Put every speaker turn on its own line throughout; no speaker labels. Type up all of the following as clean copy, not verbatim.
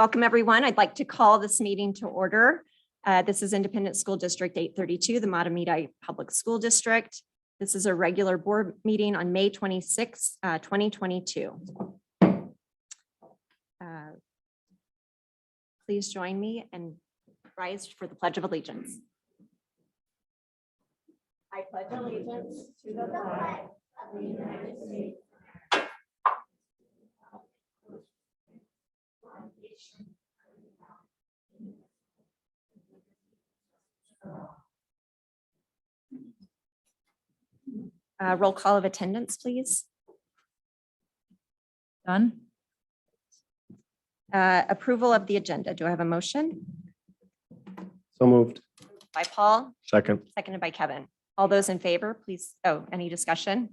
Welcome, everyone. I'd like to call this meeting to order. This is Independent School District 832, the Matamide Public School District. This is a regular board meeting on May 26, 2022. Please join me and rise for the Pledge of Allegiance. I pledge allegiance to the flag of the United States. Roll call of attendance, please.
Done.
Approval of the agenda. Do I have a motion?
So moved.
By Paul,
Second.
seconded by Kevin. All those in favor, please. Oh, any discussion?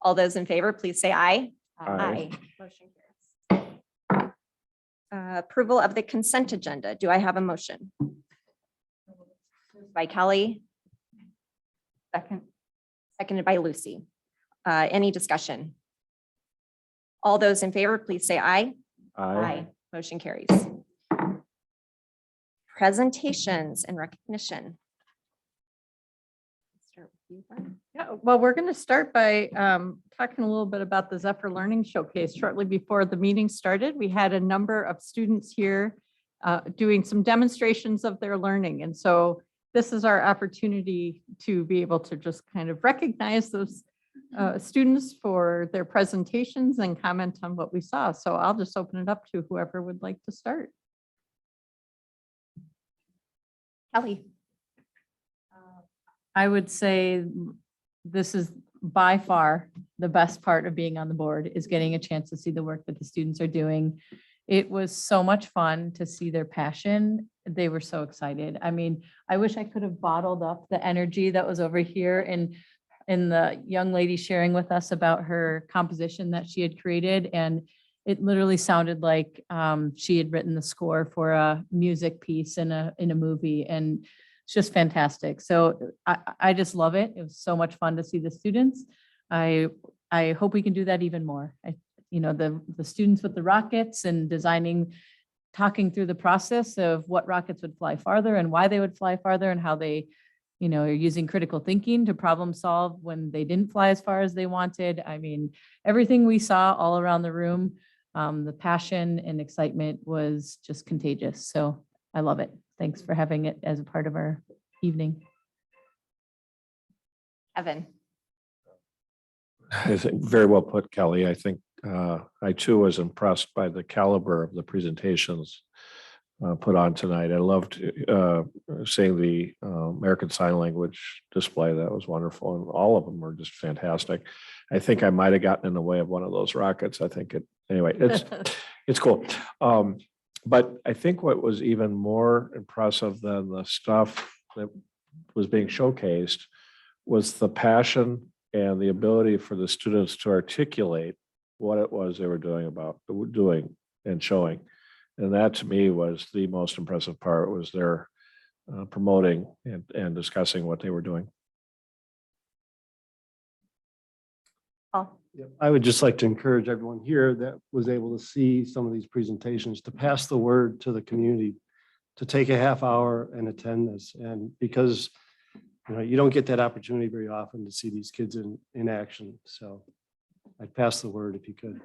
All those in favor, please say aye.
Aye.
Motion carries. Approval of the consent agenda. Do I have a motion? By Kelly.
Second.
Seconded by Lucy. Any discussion? All those in favor, please say aye.
Aye.
Motion carries. Presentations and recognition. Start with you, Barb.
Yeah, well, we're going to start by talking a little bit about the Zephyr Learning Showcase. Shortly before the meeting started, we had a number of students here doing some demonstrations of their learning. And so this is our opportunity to be able to just kind of recognize those students for their presentations and comment on what we saw. So I'll just open it up to whoever would like to start.
Kelly.
I would say this is by far the best part of being on the board, is getting a chance to see the work that the students are doing. It was so much fun to see their passion. They were so excited. I mean, I wish I could have bottled up the energy that was over here and the young lady sharing with us about her composition that she had created. And it literally sounded like she had written the score for a music piece in a movie, and it's just fantastic. So I just love it. It was so much fun to see the students. I hope we can do that even more. The students with the rockets and talking through the process of what rockets would fly farther and why they would fly farther, and how they, are using critical thinking to problem solve when they didn't fly as far as they wanted. I mean, everything we saw all around the room, the passion and excitement was just contagious. So I love it. Thanks for having it as a part of our evening.
Evan.
I think very well put, Kelly. I think I too was impressed by the caliber of the presentations put on tonight. I loved seeing the American Sign Language display. That was wonderful. And all of them were just fantastic. I think I might have gotten in the way of one of those rockets. Anyway, it's cool. But I think what was even more impressive than the stuff that was being showcased was the passion and the ability for the students to articulate what it was they were doing and showing. And that to me was the most impressive part, was their promoting and discussing what they were doing.
Oh.
I would just like to encourage everyone here that was able to see some of these presentations to pass the word to the community, to take a half hour and attend this. And because you don't get that opportunity very often to see these kids in action. So I'd pass the word if you could.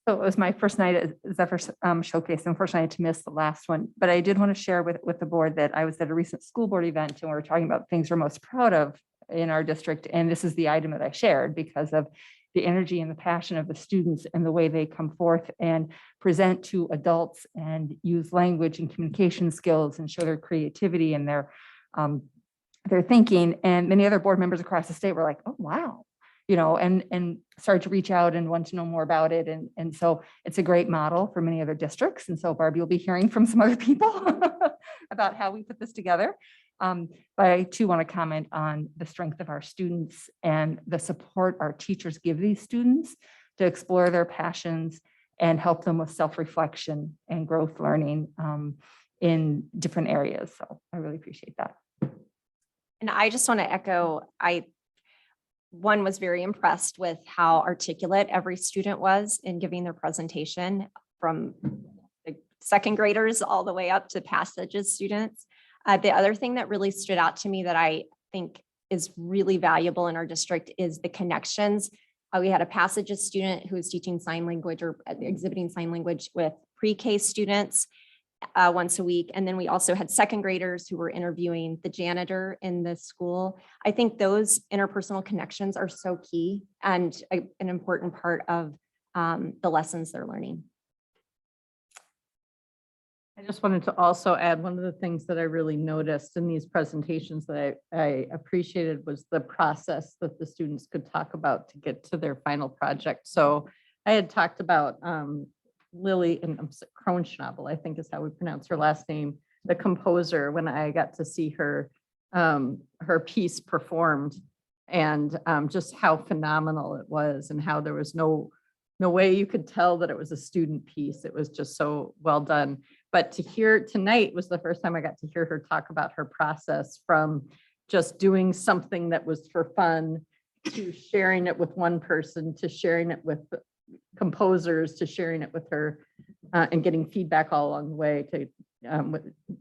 So it was my first night at Zephyr Showcase. Unfortunately, I had to miss the last one, but I did want to share with the board that I was at a recent school board event and we were talking about things we're most proud of in our district. And this is the item that I shared because of the energy and the passion of the students and the way they come forth and present to adults and use language and communication skills and show their creativity and their thinking. And many other board members across the state were like, oh, wow. And started to reach out and want to know more about it. And so it's a great model for many other districts. And so Barbie will be hearing from some other people about how we put this together. But I too want to comment on the strength of our students and the support our teachers give these students to explore their passions and help them with self-reflection and growth learning in different areas. So I really appreciate that.
And I just want to echo, one was very impressed with how articulate every student was in giving their presentation, from the second graders all the way up to passages students. The other thing that really stood out to me that I think is really valuable in our district is the connections. We had a passages student who was teaching sign language or exhibiting sign language with pre-K students once a week. And then we also had second graders who were interviewing the janitor in the school. I think those interpersonal connections are so key and an important part of the lessons they're learning.
I just wanted to also add, one of the things that I really noticed in these presentations that I appreciated was the process that the students could talk about to get to their final project. So I had talked about Lily and Kronschnabel, I think is how we pronounce her last name, the composer, when I got to see her her piece performed, and just how phenomenal it was, and how there was no way you could tell that it was a student piece. It was just so well done. But to hear tonight was the first time I got to hear her talk about her process, from just doing something that was for fun, to sharing it with one person, to sharing it with composers, to sharing it with her and getting feedback all along the way, to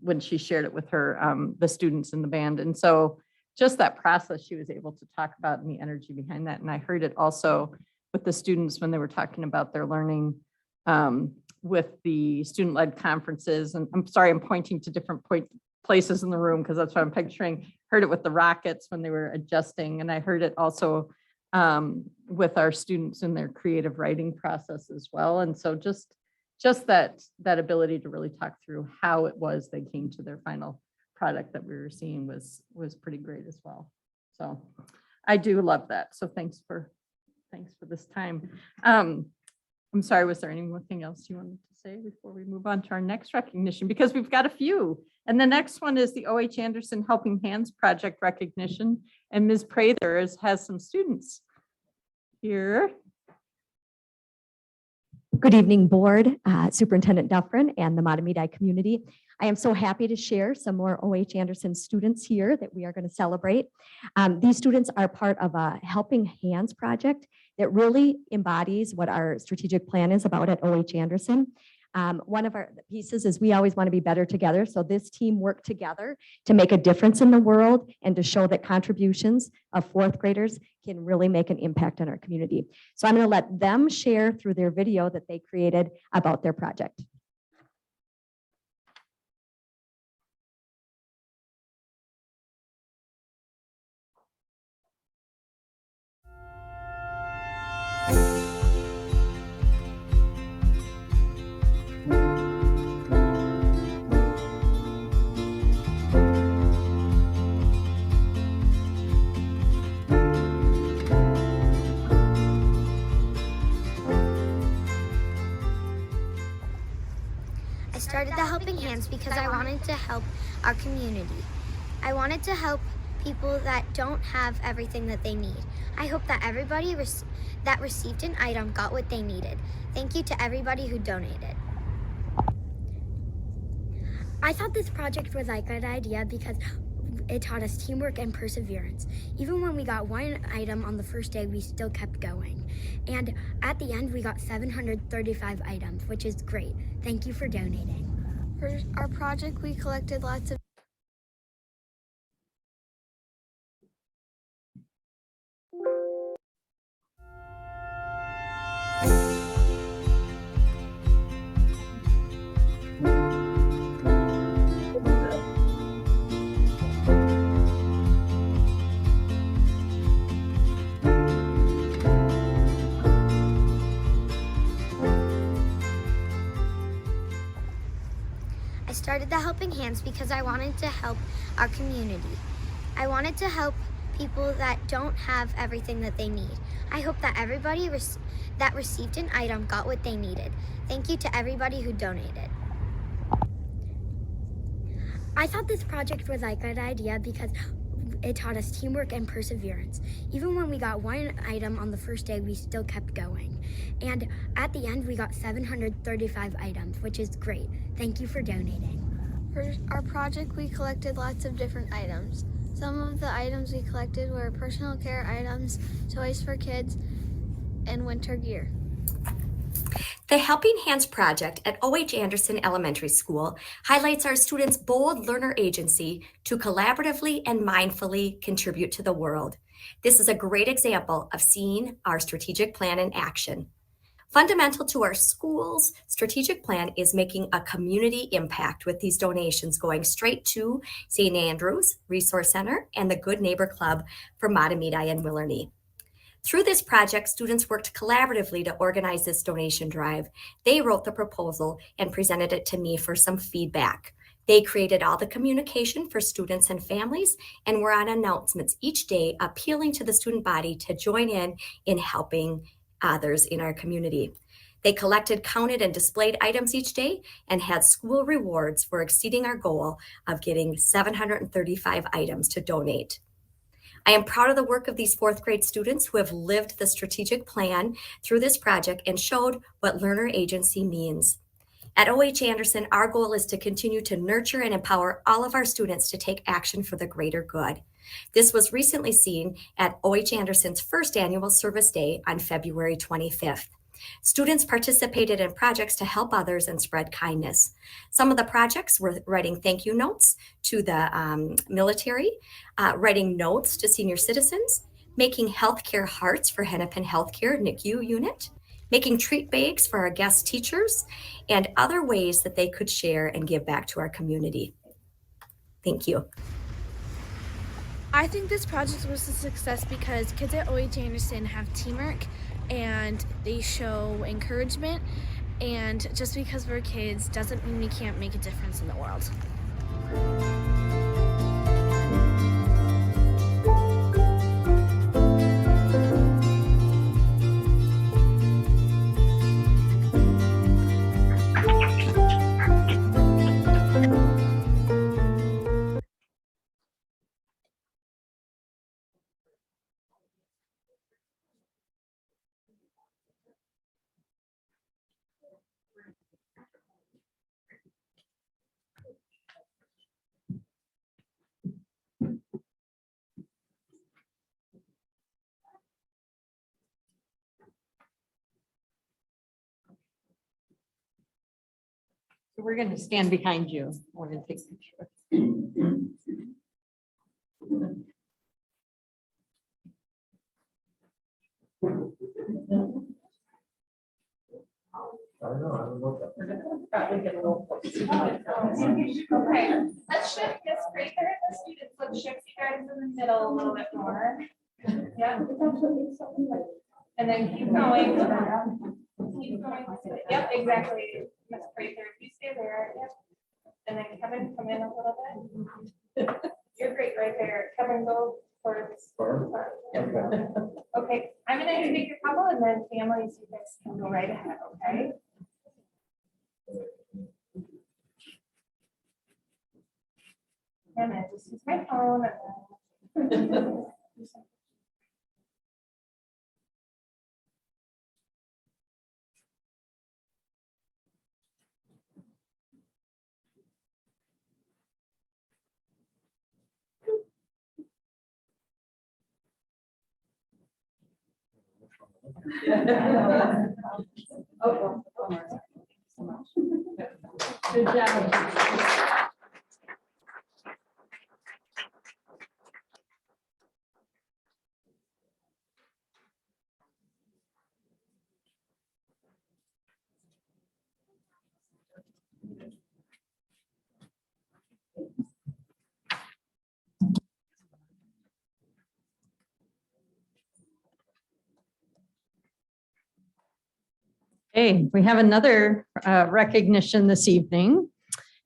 when she shared it with her, the students in the band. And so just that process she was able to talk about, and the energy behind that. And I heard it also with the students when they were talking about their learning with the student-led conferences. And I'm sorry, I'm pointing to different places in the room because that's what I'm picturing. Heard it with the rockets when they were adjusting. And I heard it also with our students in their creative writing process as well. And so just that ability to really talk through how it was they came to their final product that we were seeing was pretty great as well. So I do love that. So thanks for this time. I'm sorry, was there anything else you wanted to say before we move on to our next recognition? Because we've got a few. And the next one is the O.H. Anderson Helping Hands Project recognition. And Ms. Prather has some students here.
Good evening, board, Superintendent Dufferin, and the Matamide community. I am so happy to share some more O.H. Anderson students here that we are going to celebrate. These students are part of a Helping Hands project that really embodies what our strategic plan is about at O.H. Anderson. One of our pieces is we always want to be better together. So this team worked together to make a difference in the world and to show that contributions of fourth graders can really make an impact on our community. So I'm going to let them share through their video that they created about their project.
I started the Helping Hands because I wanted to help our community. I wanted to help people that don't have everything that they need. I hope that everybody that received an item got what they needed. Thank you to everybody who donated. I thought this project was a good idea because it taught us teamwork and perseverance. Even when we got one item on the first day, we still kept going. And at the end, we got 735 items, which is great. Thank you for donating. For our project, we collected lots of I started the Helping Hands because I wanted to help our community. I wanted to help people that don't have everything that they need. I hope that everybody that received an item got what they needed. Thank you to everybody who donated. I thought this project was a good idea because it taught us teamwork and perseverance. Even when we got one item on the first day, we still kept going. And at the end, we got 735 items, which is great. Thank you for donating. For our project, we collected lots of different items.
Some of the items we collected were personal care items, toys for kids, and winter gear.
The Helping Hands project at O.H. Anderson Elementary School highlights our students' bold learner agency to collaboratively and mindfully contribute to the world. This is a great example of seeing our strategic plan in action. Fundamental to our school's strategic plan is making a community impact with these donations going straight to St. Andrews Resource Center and the Good Neighbor Club for Matamide and Willerny. Through this project, students worked collaboratively to organize this donation drive. They wrote the proposal and presented it to me for some feedback. They created all the communication for students and families and were on announcements each day appealing to the student body to join in helping others in our community. They collected, counted, and displayed items each day and had school rewards for exceeding our goal of getting 735 items to donate. I am proud of the work of these fourth grade students who have lived the strategic plan through this project and showed what learner agency means. At O.H. Anderson, our goal is to continue to nurture and empower all of our students to take action for the greater good. This was recently seen at O.H. Anderson's first annual service day on February 25th. Students participated in projects to help others and spread kindness. Some of the projects were writing thank you notes to the military, writing notes to senior citizens, making healthcare hearts for Hennepin Healthcare NICU unit, making treat bags for our guest teachers, and other ways that they could share and give back to our community. Thank you.
I think this project was a success because kids at O.H. Anderson have teamwork and they show encouragement, and just because we're kids doesn't mean we can't make a difference in the world.
So we're going to stand behind you. We're going to take a picture.
Okay, let's shift this right there in the students. Let's shift you guys in the middle a little bit more. Yeah. And then keep going. Keep going. Yep, exactly. Miss Prather, you stay there. Yep. And then Kevin, come in a little bit. You're great right there. Kevin, go towards. Okay, I'm gonna take a couple and then families, you guys can go right ahead, okay? And then just use my phone and then.
Good job. Hey, we have another recognition this evening,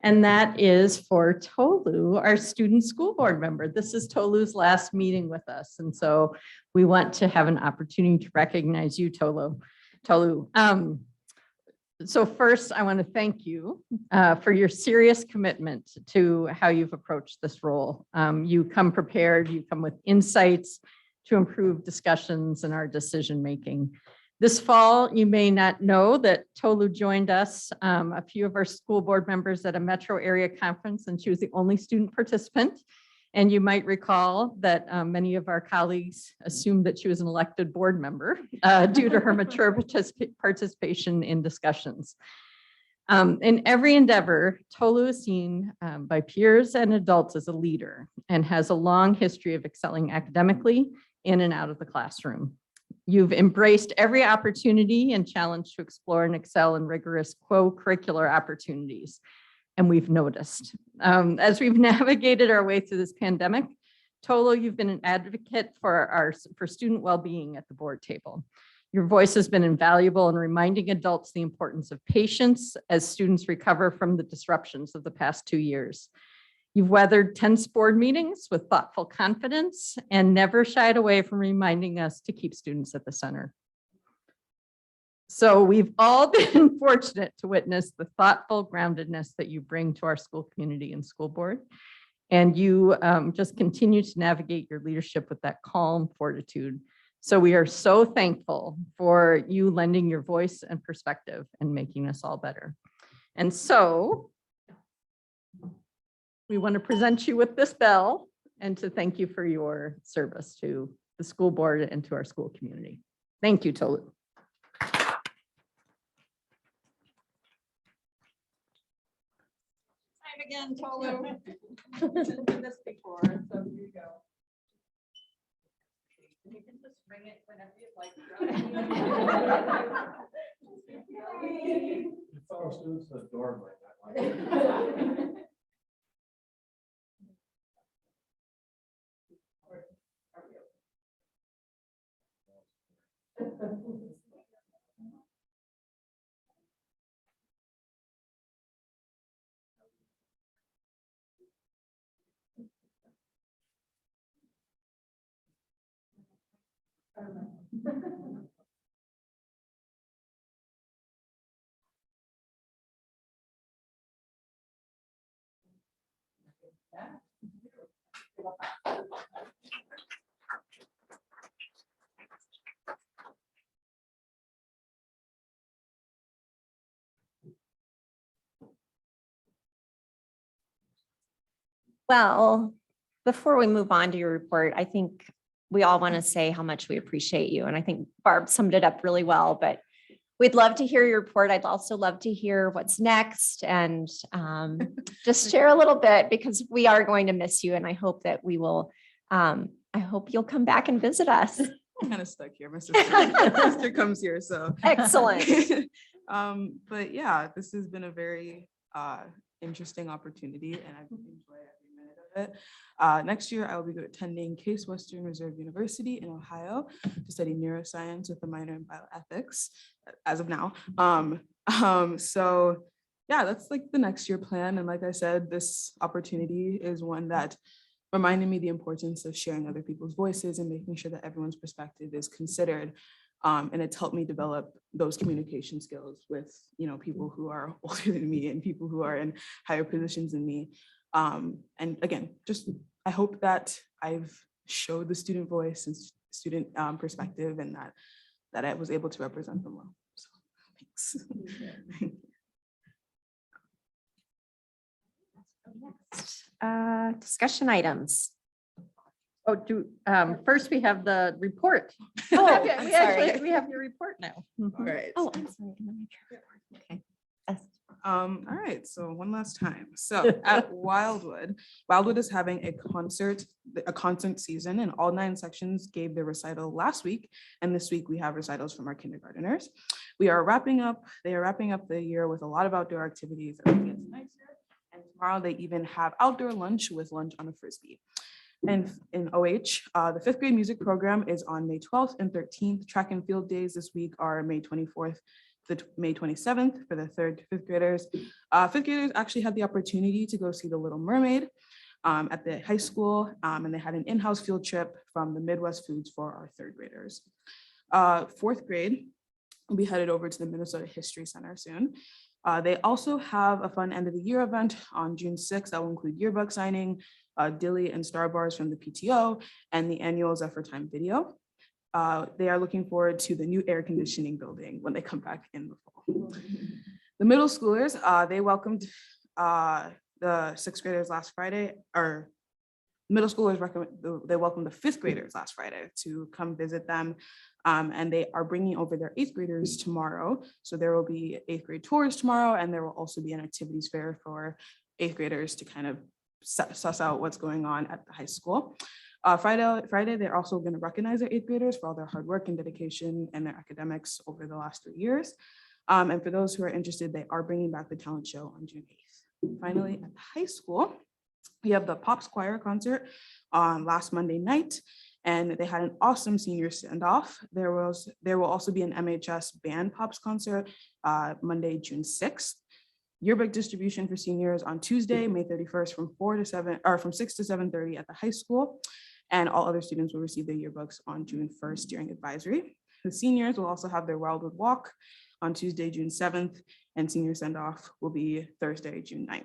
and that is for Tolu, our student school board member. This is Tolu's last meeting with us, and so we want to have an opportunity to recognize you, Tolu. So first, I want to thank you for your serious commitment to how you've approached this role. You come prepared, you come with insights to improve discussions and our decision-making. This fall, you may not know that Tolu joined us, a few of our school board members at a metro area conference, and she was the only student participant. And you might recall that many of our colleagues assumed that she was an elected board member due to her mature participation in discussions. In every endeavor, Tolu is seen by peers and adults as a leader and has a long history of excelling academically in and out of the classroom. You've embraced every opportunity and challenge to explore and excel in rigorous co-curricular opportunities. And we've noticed. As we've navigated our way through this pandemic, Tolu, you've been an advocate for student well-being at the board table. Your voice has been invaluable in reminding adults the importance of patience as students recover from the disruptions of the past 2 years. You've weathered tense board meetings with thoughtful confidence and never shied away from reminding us to keep students at the center. So we've all been fortunate to witness the thoughtful groundedness that you bring to our school community and school board. And you just continue to navigate your leadership with that calm fortitude. So we are so thankful for you lending your voice and perspective and making us all better. And so we want to present you with this bell and to thank you for your service to the school board and to our school community. Thank you, Tolu. Again, Tolu. Did this before, so here you go. You can just bring it whenever you'd like.
Fellow students at the door might not like it.
Well, before we move on to your report, I think we all want to say how much we appreciate you. And I think Barb summed it up really well, but we'd love to hear your report. I'd also love to hear what's next and just share a little bit because we are going to miss you. And I hope that we will, I hope you'll come back and visit us.
I'm kind of stuck here. My sister comes here, so.
Excellent.
But yeah, this has been a very interesting opportunity and I've enjoyed every minute of it. Next year, I will be attending Case Western Reserve University in Ohio to study neuroscience with a minor in bioethics as of now. So yeah, that's like the next year plan. And like I said, this opportunity is one that reminded me the importance of sharing other people's voices and making sure that everyone's perspective is considered. And it's helped me develop those communication skills with, people who are older than me and people who are in higher positions than me. And again, I hope that I've showed the student voice and student perspective and that I was able to represent them well. So thanks.
Discussion items.
Oh, first we have the report.
Oh,
Okay,
I'm
we
sorry.
actually have your report now.
All right.
Oh, I'm sorry. Okay. Yes.
All right, so one last time. So at Wildwood is having a concert season, and all 9 sections gave their recital last week. And this week we have recitals from our kindergarteners. They are wrapping up the year with a lot of outdoor activities. Everything gets nicer. And tomorrow they even have outdoor lunch with lunch on a Frisbee. And in OH, the 5th grade music program is on May 12th and 13th. Track and field days this week are May 24th to May 27th for the 3rd to 5th graders. 5th graders actually had the opportunity to go see The Little Mermaid at the high school, and they had an in-house field trip from the Midwest Foods for our 3rd graders. 4th grade will be headed over to the Minnesota History Center soon. They also have a fun end of the year event on June 6th that will include yearbook signing, Dilly and Star Bars from the PTO, and the annual Zephyr Time video. They are looking forward to the new air conditioning building when they come back in the fall. The middle schoolers, they welcomed the 6th graders last Friday, or middle schoolers they welcomed the 5th graders last Friday to come visit them. And they are bringing over their 8th graders tomorrow. So there will be 8th grade tours tomorrow, and there will also be an activities fair for 8th graders to kind of suss out what's going on at the high school. Friday, they're also going to recognize their 8th graders for all their hard work and dedication and their academics over the last 3 years. And for those who are interested, they are bringing back the talent show on June 8th. Finally, at the high school, we have the Pops Choir concert on last Monday night, and they had an awesome senior send-off. There will also be an MHS band Pops concert Monday, June 6th. Yearbook distribution for seniors on Tuesday, May 31st from 6 to 7:30 at the high school. And all other students will receive their yearbooks on June 1st during advisory. The seniors will also have their Wildwood Walk on Tuesday, June 7th, and senior send-off will be Thursday, June 9th.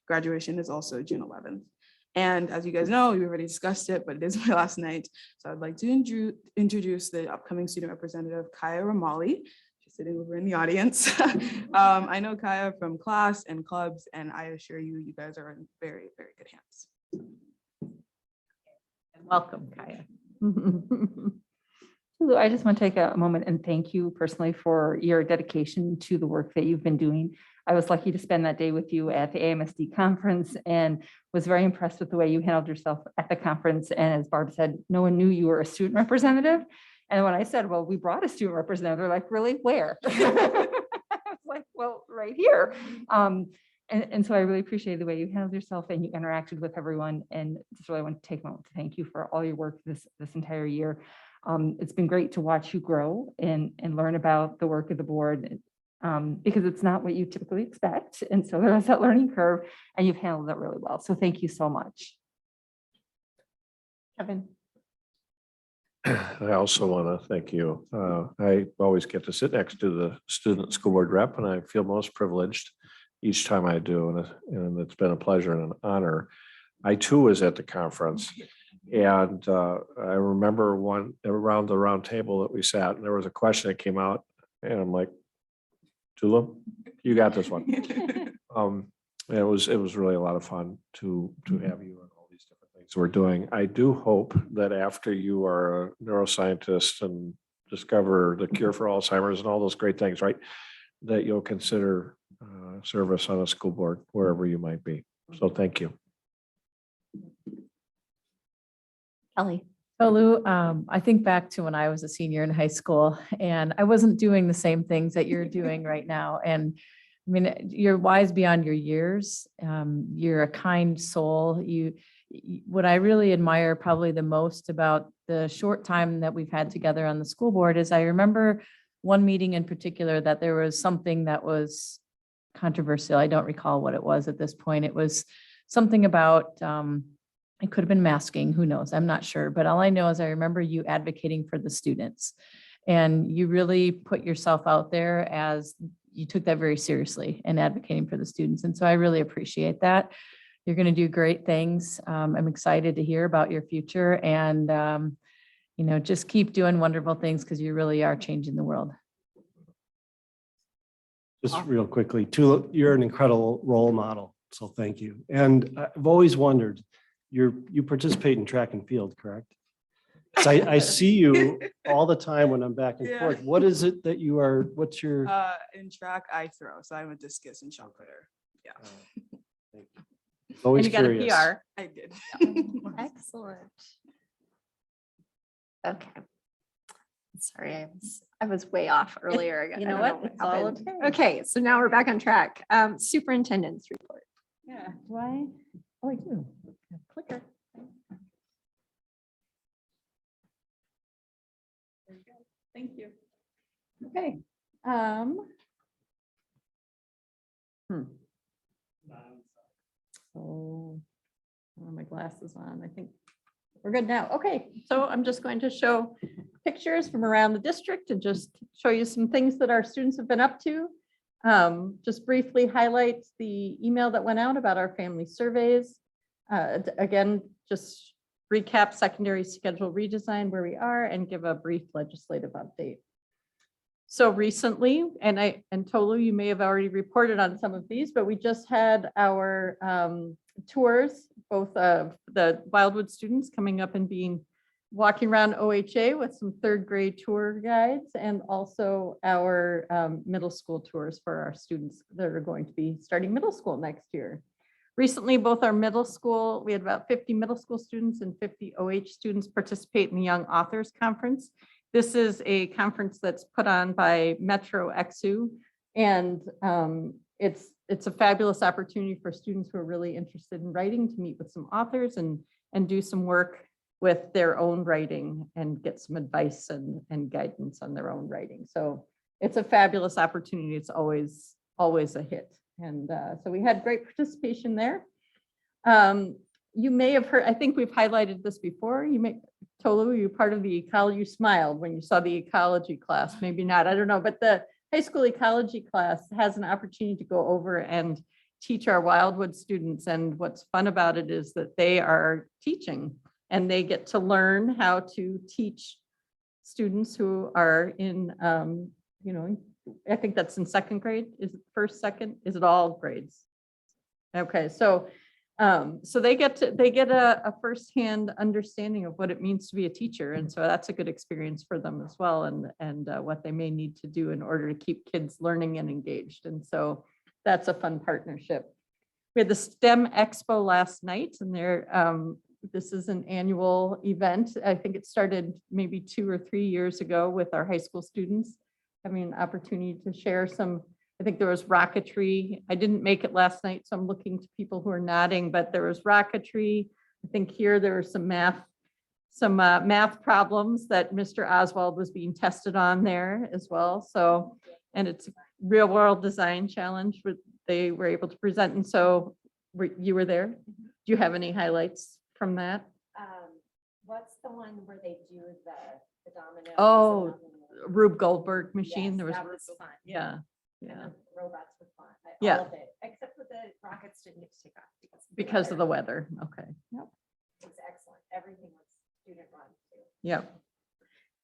Graduation is also June 11th. And as you guys know, we already discussed it, but it is my last night. So I'd like to introduce the upcoming student representative, Kaya Ramali. She's sitting over in the audience. I know Kaya from class and clubs, and I assure you, you guys are in very, very good hands.
Welcome, Kaya.
Lou, I just want to take a moment and thank you personally for your dedication to the work that you've been doing. I was lucky to spend that day with you at the AMSD conference and was very impressed with the way you handled yourself at the conference. And as Barb said, no one knew you were a student representative. And when I said, well, we brought a student representative, they're like, really, where? I was like, well, right here. And so I really appreciate the way you handled yourself and you interacted with everyone. And just really want to take a moment to thank you for all your work this entire year. It's been great to watch you grow and learn about the work of the board because it's not what you typically expect. And so there's that learning curve and you've handled it really well. So thank you so much.
Kevin.
I also want to thank you. I always get to sit next to the student school board rep, and I feel most privileged each time I do, and it's been a pleasure and an honor. I too was at the conference, and I remember one around the round table that we sat, and there was a question that came out, and I'm like, Tulip, you got this one. It was really a lot of fun to have you on all these different things we're doing. I do hope that after you are a neuroscientist and discover the cure for Alzheimer's and all those great things, right, that you'll consider service on a school board wherever you might be. So thank you.
Kelly.
So Lou, I think back to when I was a senior in high school and I wasn't doing the same things that you're doing right now. And I mean, you're wise beyond your years. You're a kind soul. What I really admire probably the most about the short time that we've had together on the school board is I remember one meeting in particular that there was something that was controversial. I don't recall what it was at this point. It was something about, it could have been masking, who knows? I'm not sure. But all I know is I remember you advocating for the students and you really put yourself out there as you took that very seriously and advocating for the students. And so I really appreciate that. You're going to do great things. I'm excited to hear about your future and, just keep doing wonderful things because you really are changing the world.
Just real quickly, Tulip, you're an incredible role model. So thank you. And I've always wondered, you participate in track and field, correct? So I see you all the time when I'm back and
Yeah.
forth. What is it that you are, what's your?
In track, I throw. So I'm a discus and shot putter. Yeah,
Thank you. Always
And you got a
curious.
PR.
I did.
Excellent. Okay. Sorry, I was way off earlier.
You
I
know
don't
what? It's all
happened.
okay.
Okay, so now we're back on track. Superintendent's report.
Yeah, do I? Oh, I do. Clicker. There you go. Thank you. Okay.
Oh, my glasses on. I think we're good now. Okay, so I'm just going to show pictures from around the district and just show you some things that our students have been up to. Just briefly highlight the email that went out about our family surveys. Again, just recap secondary schedule redesign where we are and give a brief legislative update. So recently, and Tolu, you may have already reported on some of these, but we just had our tours
both of the Wildwood students coming up and walking around OHA with some third grade tour guides, and also our middle school tours for our students that are going to be starting middle school next year. Recently, both our middle school, we had about 50 middle school students and 50 OH students participate in the Young Authors Conference. This is a conference that's put on by Metro XU, and it's a fabulous opportunity for students who are really interested in writing to meet with some authors and do some work with their own writing and get some advice and guidance on their own writing. So it's a fabulous opportunity. It's always a hit. And so we had great participation there. You may have heard, I think we've highlighted this before. Tolu, you're part of the ecology, you smiled when you saw the ecology class, maybe not, I don't know, but the high school ecology class has an opportunity to go over and teach our Wildwood students. And what's fun about it is that they are teaching and they get to learn how to teach students who are in, I think that's in second grade. Is it first, second? Is it all grades? Okay, so they get a firsthand understanding of what it means to be a teacher, and so that's a good experience for them as well, and what they may need to do in order to keep kids learning and engaged. And so that's a fun partnership. We had the STEM Expo last night, and this is an annual event. I think it started maybe 2 or 3 years ago with our high school students having an opportunity to share some. I think there was rocketry. I didn't make it last night, so I'm looking to people who are nodding, but there was rocketry. I think here there were some math problems that Mr. Oswald was being tested on there as well. So, and it's a real world design challenge they were able to present. And so you were there. Do you have any highlights from that?
What's the one where they do the domino?
Oh, Rube Goldberg machine.
Yes,
there was,
that was fun.
yeah.
And
Yeah.
the robots were fun.
Yeah.
All of it, except for the rockets didn't get to take off.
Because of the weather. Okay. Yep.
It was excellent. Everything was student run too.
Yep.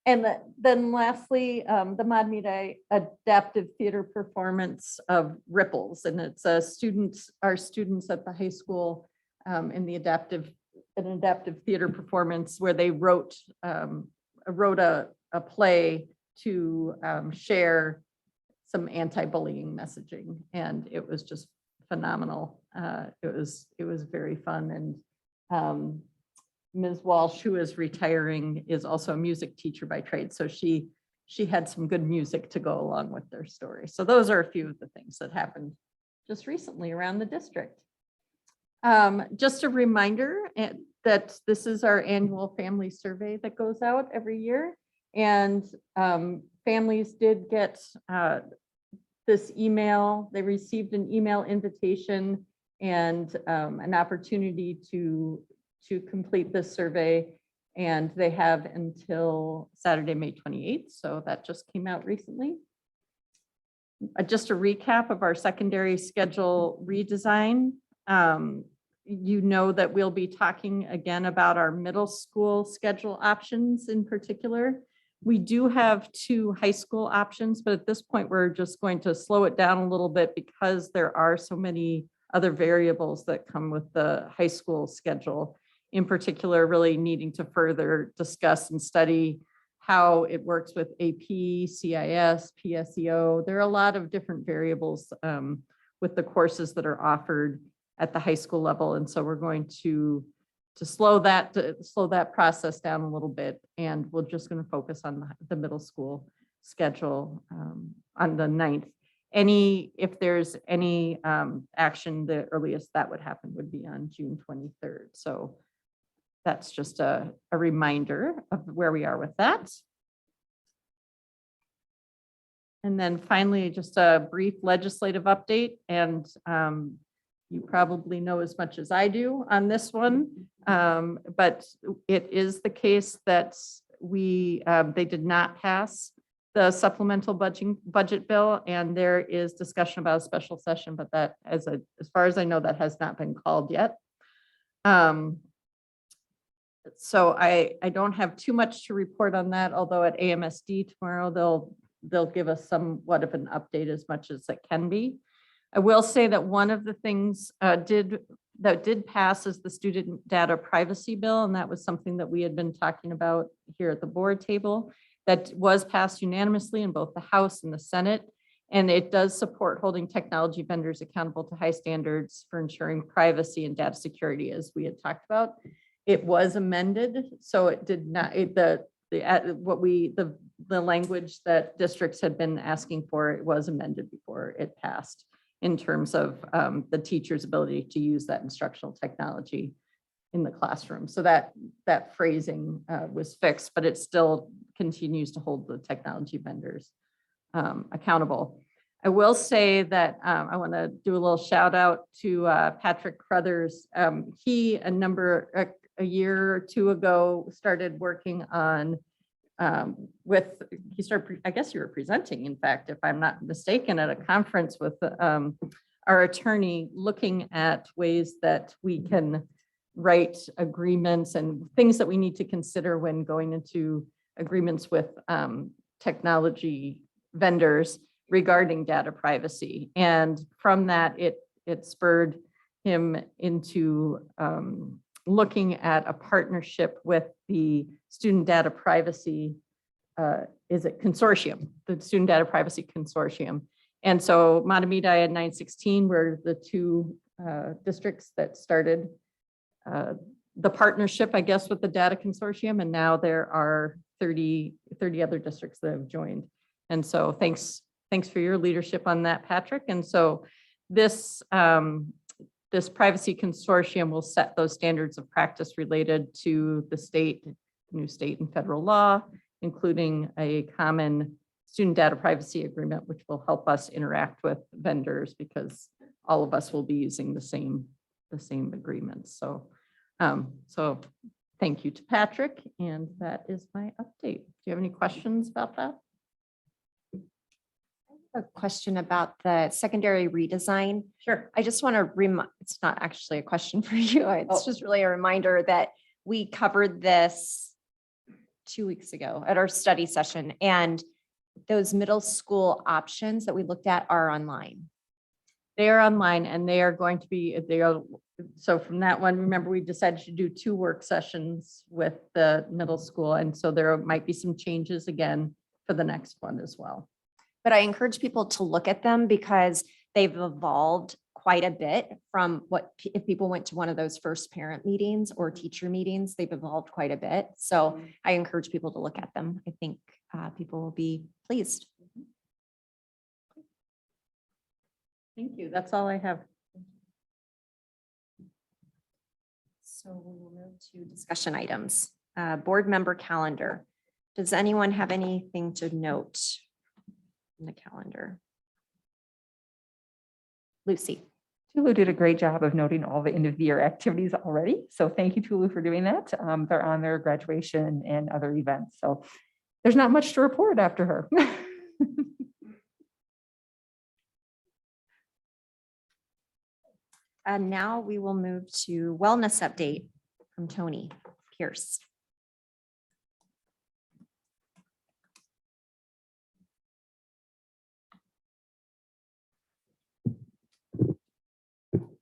And then lastly, the Matamide adaptive theater performance of Ripples. And it's our students at the high school in an adaptive theater performance where they wrote a play to share some anti-bullying messaging, and it was just phenomenal. It was very fun, and Ms. Walsh, who is retiring, is also a music teacher by trade, so she had some good music to go along with their story. So those are a few of the things that happened just recently around the district. Just a reminder that this is our annual family survey that goes out every year, and families did get this email. They received an email invitation and an opportunity to complete this survey, and they have until Saturday, May 28th. So that just came out recently. Just a recap of our secondary schedule redesign. You know that we'll be talking again about our middle school schedule options in particular. We do have 2 high school options, but at this point, we're just going to slow it down a little bit because there are so many other variables that come with the high school schedule. In particular, really needing to further discuss and study how it works with AP, CIS, PSEO. There are a lot of different variables with the courses that are offered at the high school level. And so we're going to slow that process down a little bit. And we're just going to focus on the middle school schedule on the 9th. If there's any action, the earliest that would happen would be on June 23rd. So that's just a reminder of where we are with that. And then finally, just a brief legislative update. And you probably know as much as I do on this one, but it is the case that they did not pass the supplemental budget bill, and there is discussion about a special session, but that, as far as I know, that has not been called yet. So I don't have too much to report on that, although at AMSD tomorrow, they'll give us somewhat of an update as much as it can be. I will say that one of the things did that did pass is the student data privacy bill, and that was something that we had been talking about here at the board table. That was passed unanimously in both the House and the Senate. And it does support holding technology vendors accountable to high standards for ensuring privacy and data security, as we had talked about. It was amended, so it did not, the language that districts had been asking for, it was amended before it passed in terms of the teacher's ability to use that instructional technology in the classroom. So that phrasing was fixed, but it still continues to hold the technology vendors accountable. I will say that I want to do a little shout out to Patrick Crothers. He, a year or two ago, started working on I guess you were presenting, in fact, if I'm not mistaken, at a conference with our attorney, looking at ways that we can write agreements and things that we need to consider when going into agreements with technology vendors regarding data privacy. And from that, it spurred him into looking at a partnership with the Student Data Privacy, Consortium, the Student Data Privacy Consortium. And so Matamide and 916 were the two districts that started the partnership, I guess, with the Data Consortium. And now there are 30 other districts that have joined. And so thanks for your leadership on that, Patrick. And so this privacy consortium will set those standards of practice related to the new state and federal law, including a common student data privacy agreement, which will help us interact with vendors because all of us will be using the same agreements. So thank you to Patrick, and that is my update. Do you have any questions about that?
A question about the secondary redesign.
Sure.
I just want to it's not actually a question for you. It's just really a reminder that we covered this 2 weeks ago at our study session, and those middle school options that we looked at are online.
They are online, and they are going to be, so from that one, remember, we decided to do 2 work sessions with the middle school. And so there might be some changes again for the next one as well.
But I encourage people to look at them because they've evolved quite a bit from if people went to one of those first parent meetings or teacher meetings, they've evolved quite a bit. So I encourage people to look at them. I think people will be pleased.
Thank you. That's all I have.
So we will move to discussion items. Board member calendar. Does anyone have anything to note in the calendar? Lucy.
Tulu did a great job of noting all the end of the year activities already. So thank you, Tulu, for doing that. They're on their graduation and other events. So there's not much to report after her.
And now we will move to wellness update from Tony Pierce.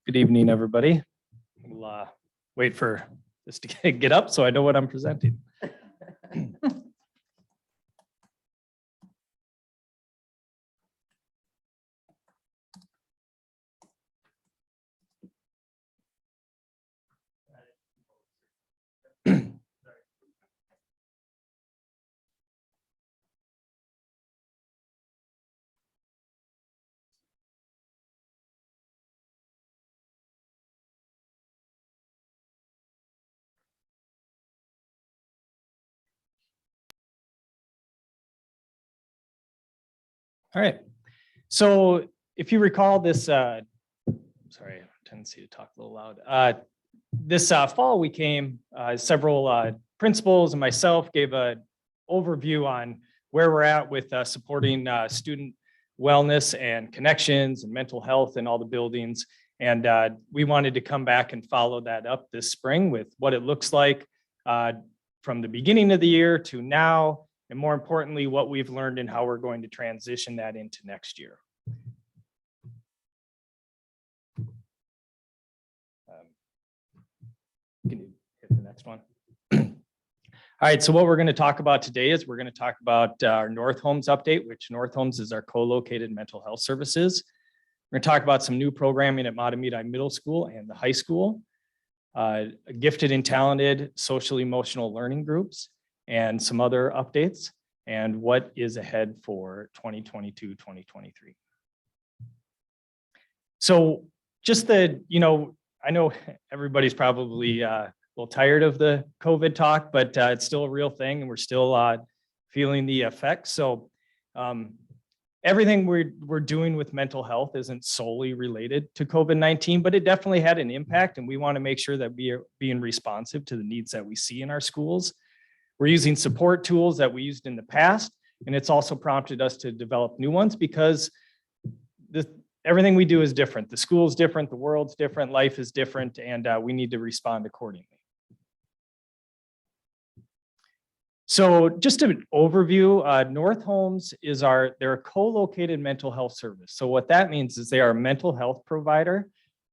Good evening, everybody. We'll wait for this to get up so I know what I'm presenting. All right. So if you recall this, sorry, I have a tendency to talk a little loud. This fall we came, several principals and myself gave an overview on where we're at with supporting student wellness and connections and mental health in all the buildings. And we wanted to come back and follow that up this spring with what it looks like from the beginning of the year to now. And more importantly, what we've learned and how we're going to transition that into next year. next one. All right, so what we're going to talk about today is we're going to talk about our North Homes update, which North Homes is our co-located mental health services. We're going to talk about some new programming at Matamide Middle School and the high school, gifted and talented social emotional learning groups, and some other updates, and what is ahead for 2022, 2023. So just I know everybody's probably a little tired of the COVID talk, but it's still a real thing and we're still feeling the effects. So everything we're doing with mental health isn't solely related to COVID-19, but it definitely had an impact, and we want to make sure that we are being responsive to the needs that we see in our schools. We're using support tools that we used in the past, and it's also prompted us to develop new ones because everything we do is different. The school's different, the world's different, life is different, and we need to respond accordingly. So just an overview, North Homes they're a co-located mental health service. So what that means is they are a mental health provider.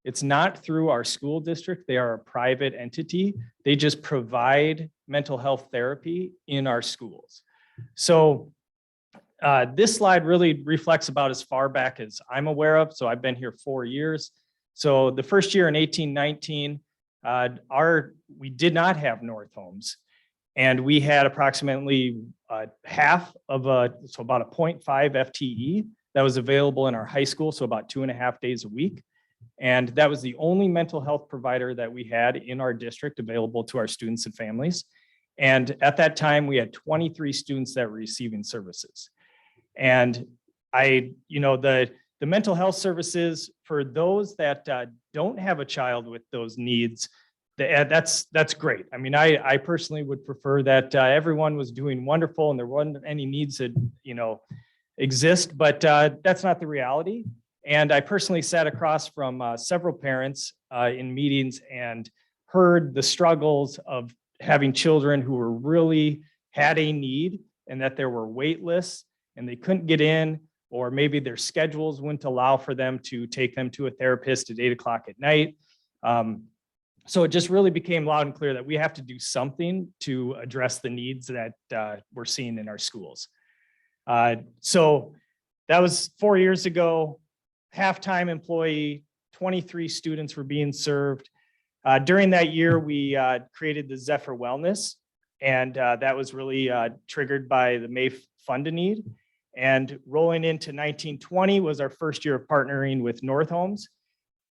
It's not through our school district. They are a private entity. They just provide mental health therapy in our schools. So this slide really reflects about as far back as I'm aware of. So I've been here 4 years. So the first year in 1819, we did not have North Homes. And we had approximately half of so about a 0.5 FTE that was available in our high school, so about 2.5 days a week. And that was the only mental health provider that we had in our district available to our students and families. And at that time, we had 23 students that were receiving services. And the mental health services for those that don't have a child with those needs, that's great. I mean, I personally would prefer that everyone was doing wonderful and there wasn't any needs that, exist, but that's not the reality. And I personally sat across from several parents in meetings and heard the struggles of having children who were really had a need and that there were wait lists and they couldn't get in, or maybe their schedules wouldn't allow for them to take them to a therapist at 8 o'clock at night. So it just really became loud and clear that we have to do something to address the needs that we're seeing in our schools. So that was 4 years ago, half-time employee, 23 students were being served. During that year, we created the Zephyr Wellness, and that was really triggered by the May Fund a Need. And rolling into 1920 was our first year of partnering with North Homes.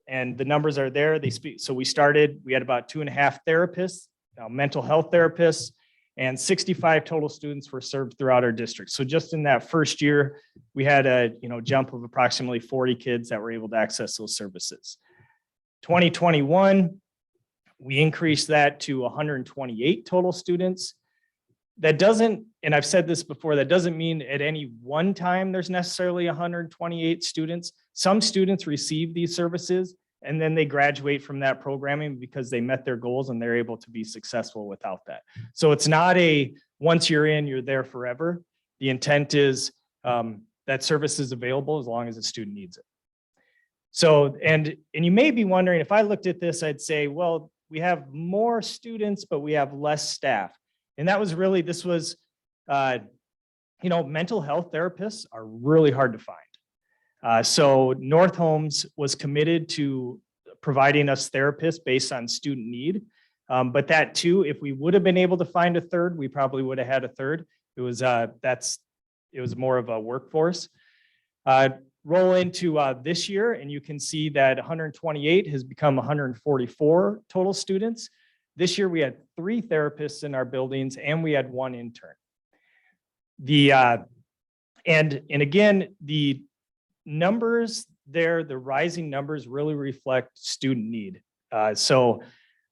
And the numbers are there. So we had about 2.5 therapists, mental health therapists, and 65 total students were served throughout our district. So just in that first year, we had a jump of approximately 40 kids that were able to access those services. 2021, we increased that to 128 total students. That doesn't, and I've said this before, that doesn't mean at any one time there's necessarily 128 students. Some students receive these services and then they graduate from that programming because they met their goals and they're able to be successful without that. So it's not once you're in, you're there forever. The intent is that service is available as long as the student needs it. So, and you may be wondering, if I looked at this, I'd say, well, we have more students, but we have less staff. And that was really, mental health therapists are really hard to find. So North Homes was committed to providing us therapists based on student need. But that too, if we would have been able to find a third, we probably would have had a third. It was more of a workforce. Roll into this year, and you can see that 128 has become 144 total students. This year, we had 3 therapists in our buildings, and we had 1 intern. And again, the numbers there, the rising numbers really reflect student need. So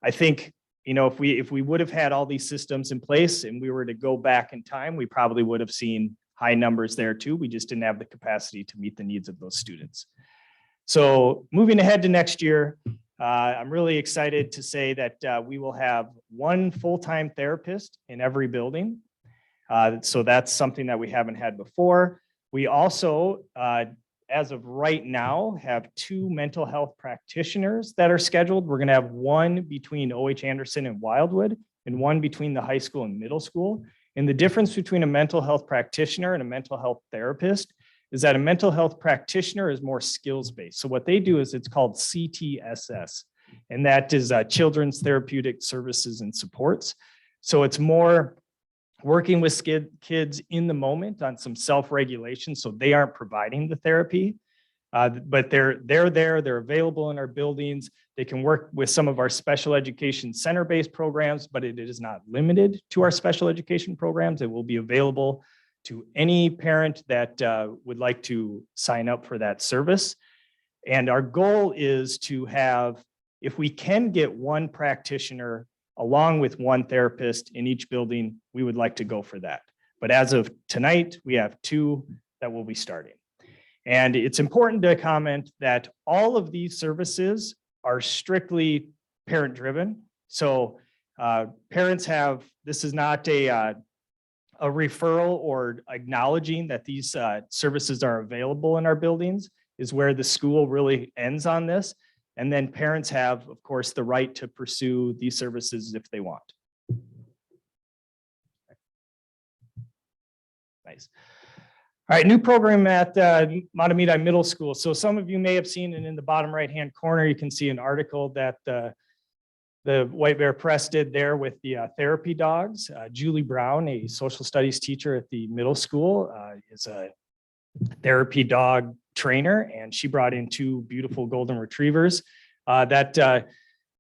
I think, if we would have had all these systems in place and we were to go back in time, we probably would have seen high numbers there too. We just didn't have the capacity to meet the needs of those students. So moving ahead to next year, I'm really excited to say that we will have 1 full-time therapist in every building. So that's something that we haven't had before. We also, as of right now, have 2 mental health practitioners that are scheduled. We're going to have one between OH Anderson and Wildwood and one between the high school and middle school. And the difference between a mental health practitioner and a mental health therapist is that a mental health practitioner is more skills-based. So what they do is it's called CTSS, and that is Children's Therapeutic Services and Supports. So it's more working with kids in the moment on some self-regulation, so they aren't providing the therapy, but they're there, they're available in our buildings. They can work with some of our special education center-based programs, but it is not limited to our special education programs. It will be available to any parent that would like to sign up for that service. And our goal is to have, if we can get one practitioner along with one therapist in each building, we would like to go for that. But as of tonight, we have 2 that will be starting. And it's important to comment that all of these services are strictly parent-driven. So parents have, this is not a referral or acknowledging that these services are available in our buildings is where the school really ends on this. And then parents have, of course, the right to pursue these services if they want. Nice. All right, new program at Matamide Middle School. So some of you may have seen, and in the bottom right-hand corner, you can see an article that the White Bear Press did there with the therapy dogs. Julie Brown, a social studies teacher at the middle school, is a therapy dog trainer, and she brought in 2 beautiful golden retrievers. That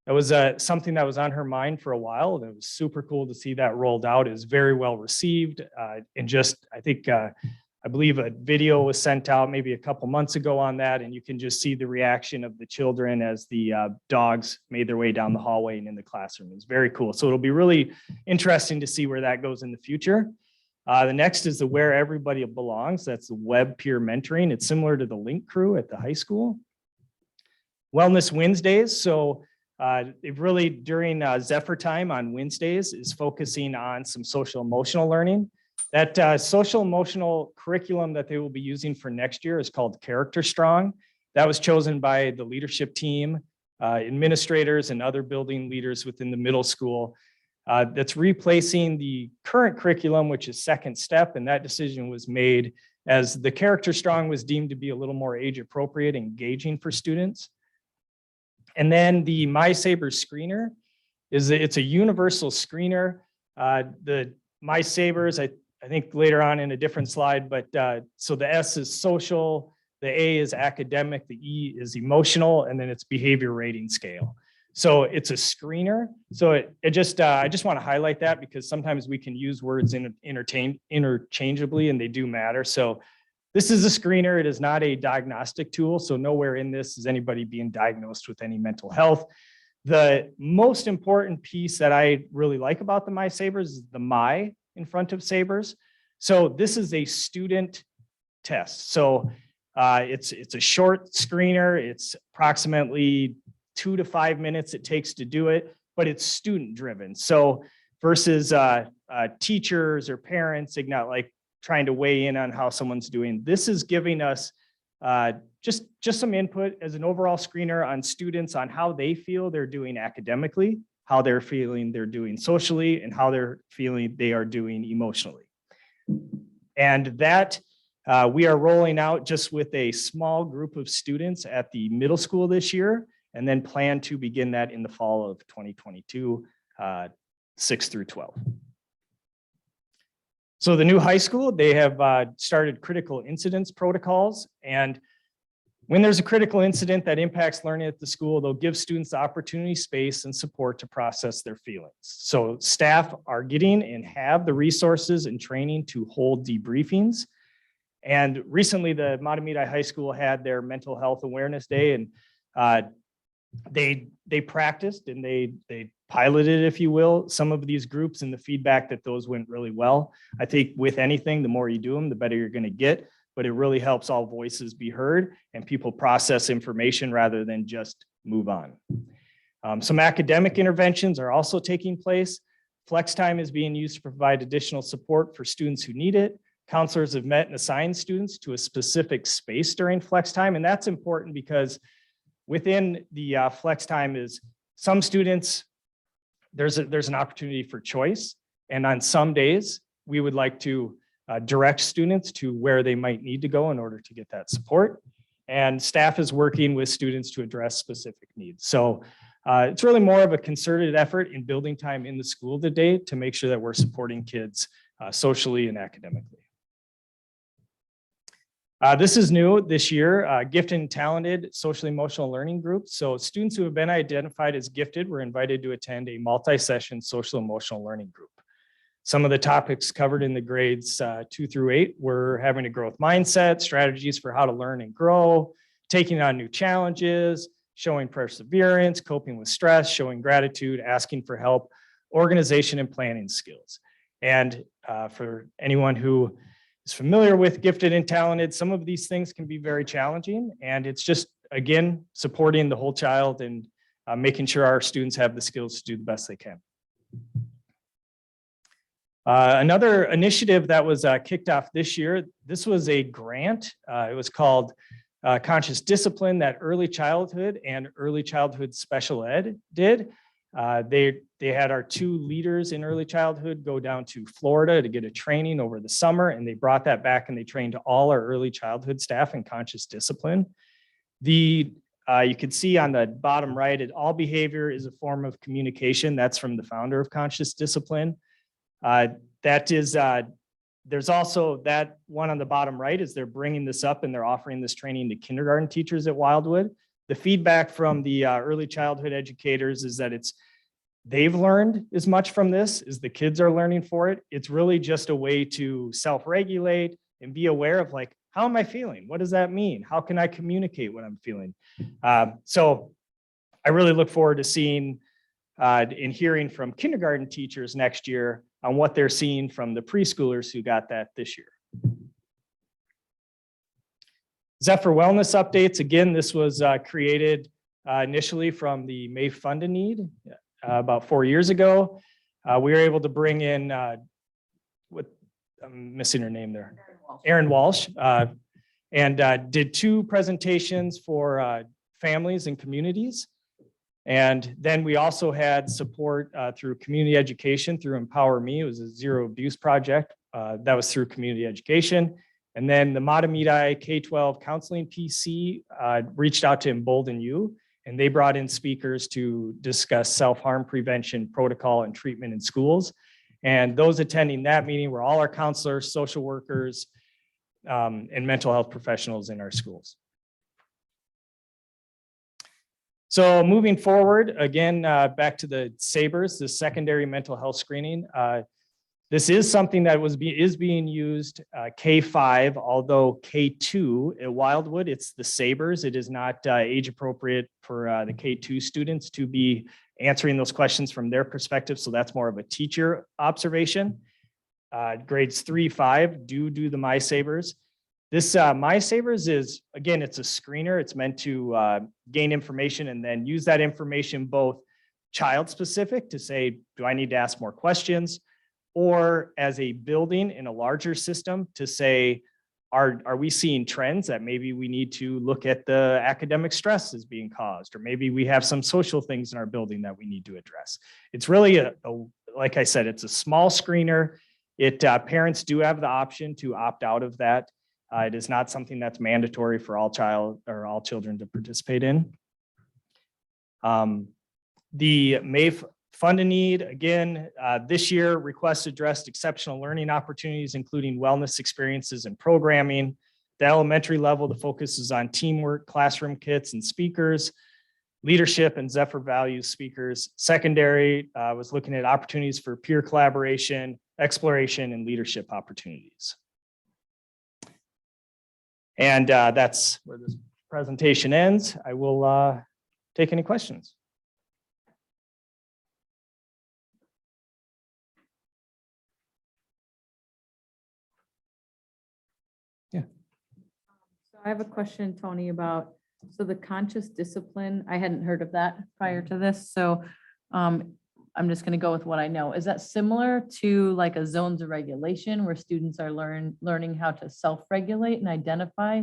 was something that was on her mind for a while. And it was super cool to see that rolled out. It was very well received. And just, I believe a video was sent out maybe a couple months ago on that, and you can just see the reaction of the children as the dogs made their way down the hallway and in the classroom. It's very cool. So it'll be really interesting to see where that goes in the future. The next is the Where Everybody Belongs. That's the web peer mentoring. It's similar to the Link Crew at the high school. Wellness Wednesdays. So they've really, during Zephyr time on Wednesdays, is focusing on some social emotional learning. That social emotional curriculum that they will be using for next year is called Character Strong. That was chosen by the leadership team, administrators, and other building leaders within the middle school. That's replacing the current curriculum, which is Second Step, and that decision was made as the Character Strong was deemed to be a little more age appropriate, engaging for students. And then the MySabers screener it's a universal screener. The MySabers, I think later on in a different slide, but so the S is social, the A is academic, the E is emotional, and then it's behavior rating scale. So it's a screener. So I just want to highlight that because sometimes we can use words interchangeably and they do matter. So this is a screener. It is not a diagnostic tool. So nowhere in this is anybody being diagnosed with any mental health. The most important piece that I really like about the MySabers is the My in front of Sabers. So this is a student test. So it's a short screener. It's approximately 2 to 5 minutes it takes to do it, but it's student driven. So versus teachers or parents, not like trying to weigh in on how someone's doing. This is giving us just some input as an overall screener on students on how they feel they're doing academically, how they're feeling they're doing socially, and how they're feeling they are doing emotionally. And that we are rolling out just with a small group of students at the middle school this year, and then plan to begin that in the fall of 2022, 6 through 12. So the new high school, they have started critical incidents protocols. And when there's a critical incident that impacts learning at the school, they'll give students the opportunity, space, and support to process their feelings. So staff are getting and have the resources and training to hold debriefings. And recently the Matamide High School had their mental health awareness day, and they practiced and they piloted, if you will, some of these groups, and the feedback that those went really well. I think with anything, the more you do them, the better you're going to get, but it really helps all voices be heard and people process information rather than just move on. Some academic interventions are also taking place. Flex time is being used to provide additional support for students who need it. counselors have met and assigned students to a specific space during flex time. And that's important because within the flex time is some students, there's an opportunity for choice. And on some days, we would like to direct students to where they might need to go in order to get that support. And staff is working with students to address specific needs. So it's really more of a concerted effort in building time in the school today to make sure that we're supporting kids socially and academically. This is new this year, gifted and talented social emotional learning group. So students who have been identified as gifted were invited to attend a multi-session social emotional learning group. Some of the topics covered in the grades 2 through 8 were having a growth mindset, strategies for how to learn and grow, taking on new challenges, showing perseverance, coping with stress, showing gratitude, asking for help, organization and planning skills. And for anyone who is familiar with gifted and talented, some of these things can be very challenging. And it's just, again, supporting the whole child and making sure our students have the skills to do the best they can. Another initiative that was kicked off this year, this was a grant. It was called Conscious Discipline that Early Childhood and Early Childhood Special Ed did. They had our 2 leaders in early childhood go down to Florida to get a training over the summer, and they brought that back and they trained all our early childhood staff in conscious discipline. You can see on the bottom right, all behavior is a form of communication. That's from the founder of Conscious Discipline. There's also that one on the bottom right is they're bringing this up and they're offering this training to kindergarten teachers at Wildwood. The feedback from the early childhood educators is that they've learned as much from this as the kids are learning for it. It's really just a way to self-regulate and be aware of like, how am I feeling? What does that mean? How can I communicate what I'm feeling? So I really look forward to seeing and hearing from kindergarten teachers next year on what they're seeing from the preschoolers who got that this year. Zephyr Wellness Updates. Again, this was created initially from the May Fund a Need about 4 years ago. We were able to bring in, I'm missing her name there, Erin Walsh, and did 2 presentations for families and communities. And then we also had support through community education through Empower Me. It was a zero abuse project that was through community education. And then the Matamide K-12 counseling PC reached out to Embolden You, and they brought in speakers to discuss self-harm prevention protocol and treatment in schools. And those attending that meeting were all our counselors, social workers, and mental health professionals in our schools. So moving forward, again, back to the SABRS, the secondary mental health screening. This is something that is being used K-5, although K-2 at Wildwood, it's the SABRS. It is not age appropriate for the K-2 students to be answering those questions from their perspective. So that's more of a teacher observation. Grades 3-5 do the MySabers. This MySabers is, again, it's a screener. It's meant to gain information and then use that information both child specific to say, do I need to ask more questions? Or as a building in a larger system to say, are we seeing trends that maybe we need to look at the academic stress is being caused, or maybe we have some social things in our building that we need to address. It's really like I said, it's a small screener. Parents do have the option to opt out of that. It is not something that's mandatory for all children to participate in. The May Fund a Need, again, this year requests addressed exceptional learning opportunities, including wellness experiences and programming. The elementary level, the focus is on teamwork, classroom kits and speakers, leadership and Zephyr values speakers. Secondary was looking at opportunities for peer collaboration, exploration, and leadership opportunities. And that's where this presentation ends. I will take any questions.
So I have a question, Tony, about, so the conscious discipline, I hadn't heard of that prior to this. So I'm just gonna go with what I know. Is that similar to like a zones of regulation where students are learning how to self-regulate and identify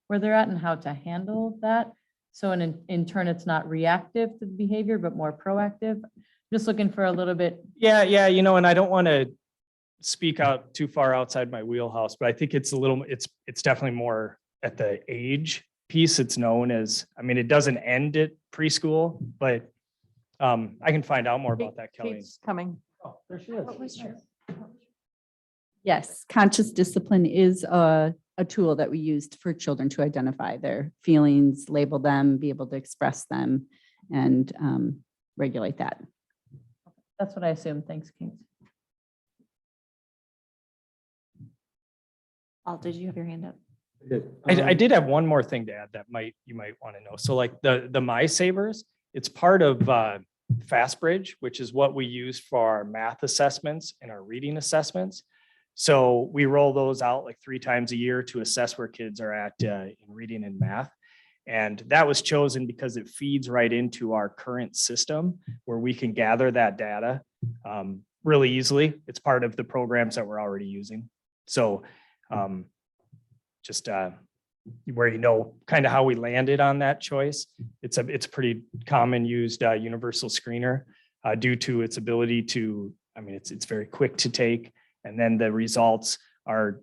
where they're at and how to handle that? So in turn, it's not reactive to the behavior, but more proactive. Just looking for a little bit.
Yeah, and I don't want to speak out too far outside my wheelhouse, but I think it's it's definitely more at the age piece. It's known as, I mean, it doesn't end at preschool, but I can find out more about that, Kelly.
Kate's coming.
Oh, there she is.
Yes, conscious discipline is a tool that we used for children to identify their feelings, label them, be able to express them, and regulate that.
That's what I assume. Thanks, Kate.
Paul, did you have your hand up?
I did have one more thing to add that you might want to know. So like the My Savers, it's part of FastBridge, which is what we use for our math assessments and our reading assessments. So we roll those out like 3 times a year to assess where kids are at in reading and math. And that was chosen because it feeds right into our current system where we can gather that data really easily. It's part of the programs that we're already using. So just where you know kind of how we landed on that choice. It's a pretty common used universal screener due to its ability to, I mean, it's very quick to take, and then the results are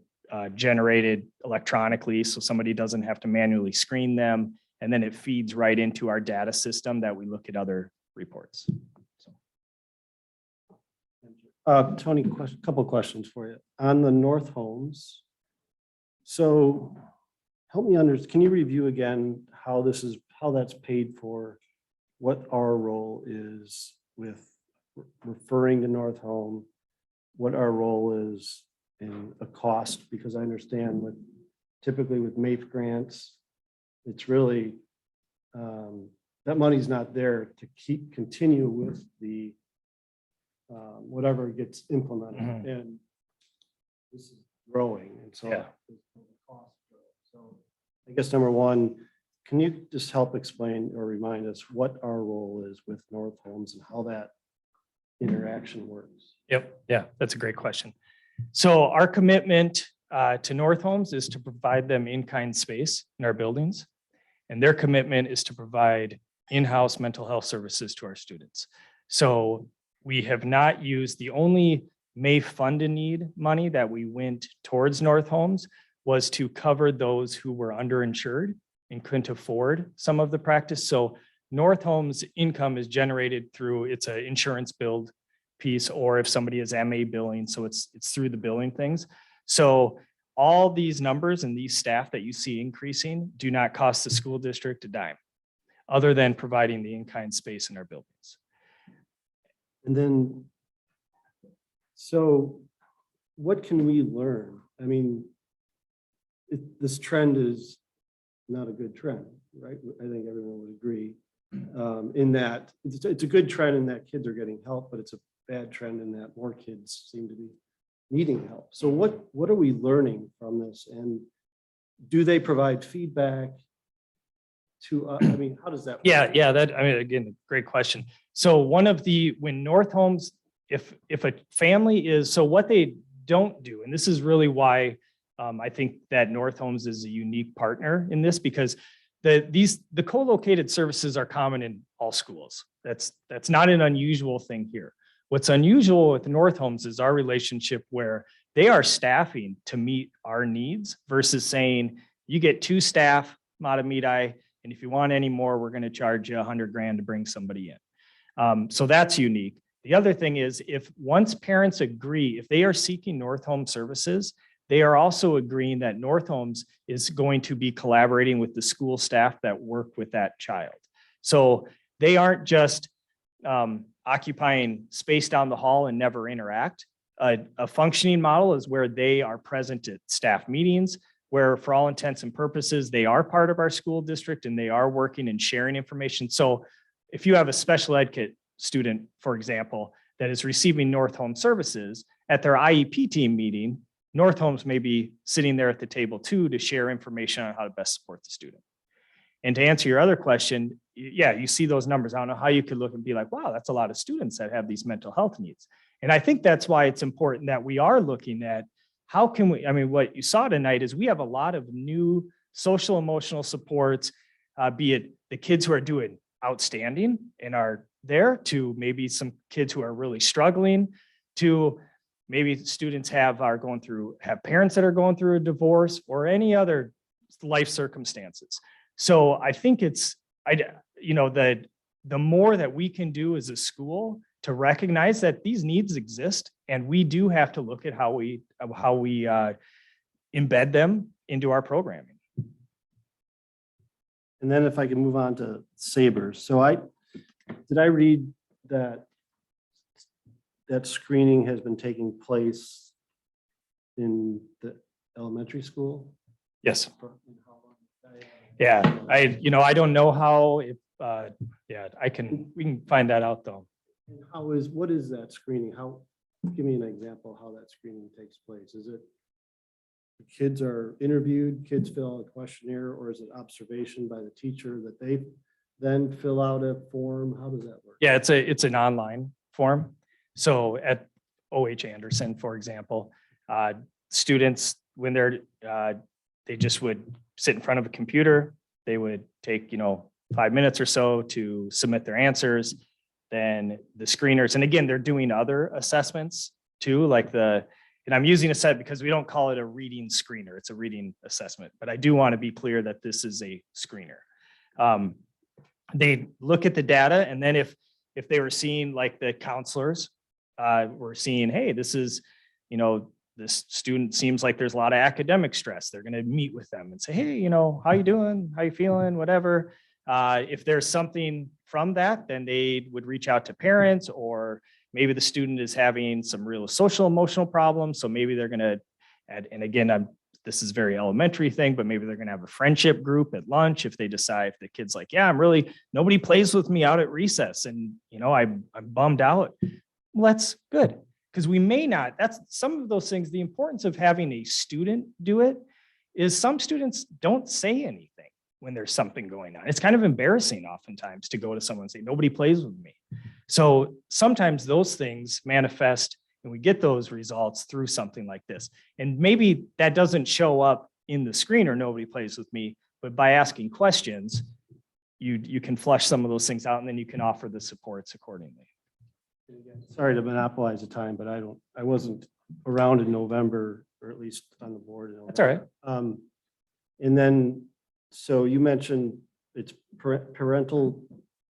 generated electronically, so somebody doesn't have to manually screen them, and then it feeds right into our data system that we look at other reports.
Tony, couple questions for you on the North Homes. So help me understand, can you review again how that's paid for, what our role is with referring to North Home, what our role is in a cost, because I understand typically with MAPE grants, it's really, that money's not there to continue with the whatever gets implemented.
Mhm.
And this is growing, and so
Yeah.
so I guess number one, can you just help explain or remind us what our role is with North Homes and how that interaction works?
Yep. Yeah, that's a great question. So our commitment to North Homes is to provide them in-kind space in our buildings. And their commitment is to provide in-house mental health services to our students. So we have not used, the only May Fund in Need money that we went towards North Homes was to cover those who were underinsured and couldn't afford some of the practice. So North Homes income is generated through, it's an insurance billed piece, or if somebody is MA billing, so it's through the billing things. So all these numbers and these staff that you see increasing do not cost the school district a dime, other than providing the in-kind space in our buildings.
And then, so what can we learn? I mean, this trend is not a good trend, right? I think everyone would agree in that it's a good trend in that kids are getting help, but it's a bad trend in that more kids seem to be needing help. So what are we learning from this? And do they provide feedback to us? I mean, how does that work?
Yeah, that, I mean, again, great question. So when North Homes, if a family is, so what they don't do, and this is really why I think that North Homes is a unique partner in this, because the co-located services are common in all schools. That's not an unusual thing here. What's unusual with North Homes is our relationship where they are staffing to meet our needs versus saying, you get 2 staff, Matamide, and if you want any more, we're going to charge you $100,000 to bring somebody in. So that's unique. The other thing is, if once parents agree, if they are seeking North Home services, they are also agreeing that North Homes is going to be collaborating with the school staff that work with that child. So they aren't just occupying space down the hall and never interact. A functioning model is where they are present at staff meetings, where for all intents and purposes, they are part of our school district and they are working and sharing information. So if you have a special ed kit student, for example, that is receiving North Home services at their IEP team meeting, North Homes may be sitting there at the table too to share information on how to best support the student. And to answer your other question, yeah, you see those numbers. I don't know how you could look and be like, wow, that's a lot of students that have these mental health needs. And I think that's why it's important that we are looking at how can we, I mean, what you saw tonight is we have a lot of new social emotional supports, be it the kids who are doing outstanding and are there, to maybe some kids who are really struggling, to maybe students have parents that are going through a divorce or any other life circumstances. So I think the more that we can do as a school to recognize that these needs exist, and we do have to look at how we embed them into our programming.
And then if I can move on to Sabres. So did I read that screening has been taking place in the elementary school?
Yes. Yeah, I don't know how, we can find that out though.
And what is that screening? Give me an example of how that screening takes place. Is it kids are interviewed, kids fill out a questionnaire, or is it observation by the teacher that they then fill out a form? How does that work?
Yeah, it's an online form. So at OH Anderson, for example, students, when they just would sit in front of a computer, they would take, 5 minutes or so to submit their answers. Then the screeners, and again, they're doing other assessments too, and I'm using a set because we don't call it a reading screener, it's a reading assessment, but I do want to be clear that this is a screener. They look at the data, and then if they were seeing, like the counselors were seeing, hey, this is, this student seems like there's a lot of academic stress, they're going to meet with them and say, hey, how you doing? How you feeling? Whatever. If there's something from that, then they would reach out to parents, or maybe the student is having some real social emotional problems. So maybe they're going to add, and again, this is very elementary thing, but maybe they're going to have a friendship group at lunch if they decide, if the kid's like, yeah, nobody plays with me out at recess, and I'm bummed out. Well, that's good, because we may not, that's some of those things. The importance of having a student do it is some students don't say anything when there's something going on. It's kind of embarrassing oftentimes to go to someone and say, nobody plays with me. So sometimes those things manifest, and we get those results through something like this. And maybe that doesn't show up in the screener, nobody plays with me, but by asking questions, you can flush some of those things out, and then you can offer the supports accordingly.
Sorry to monopolize the time, but I wasn't around in November, or at least on the board.
That's all right.
And then, so you mentioned it's parental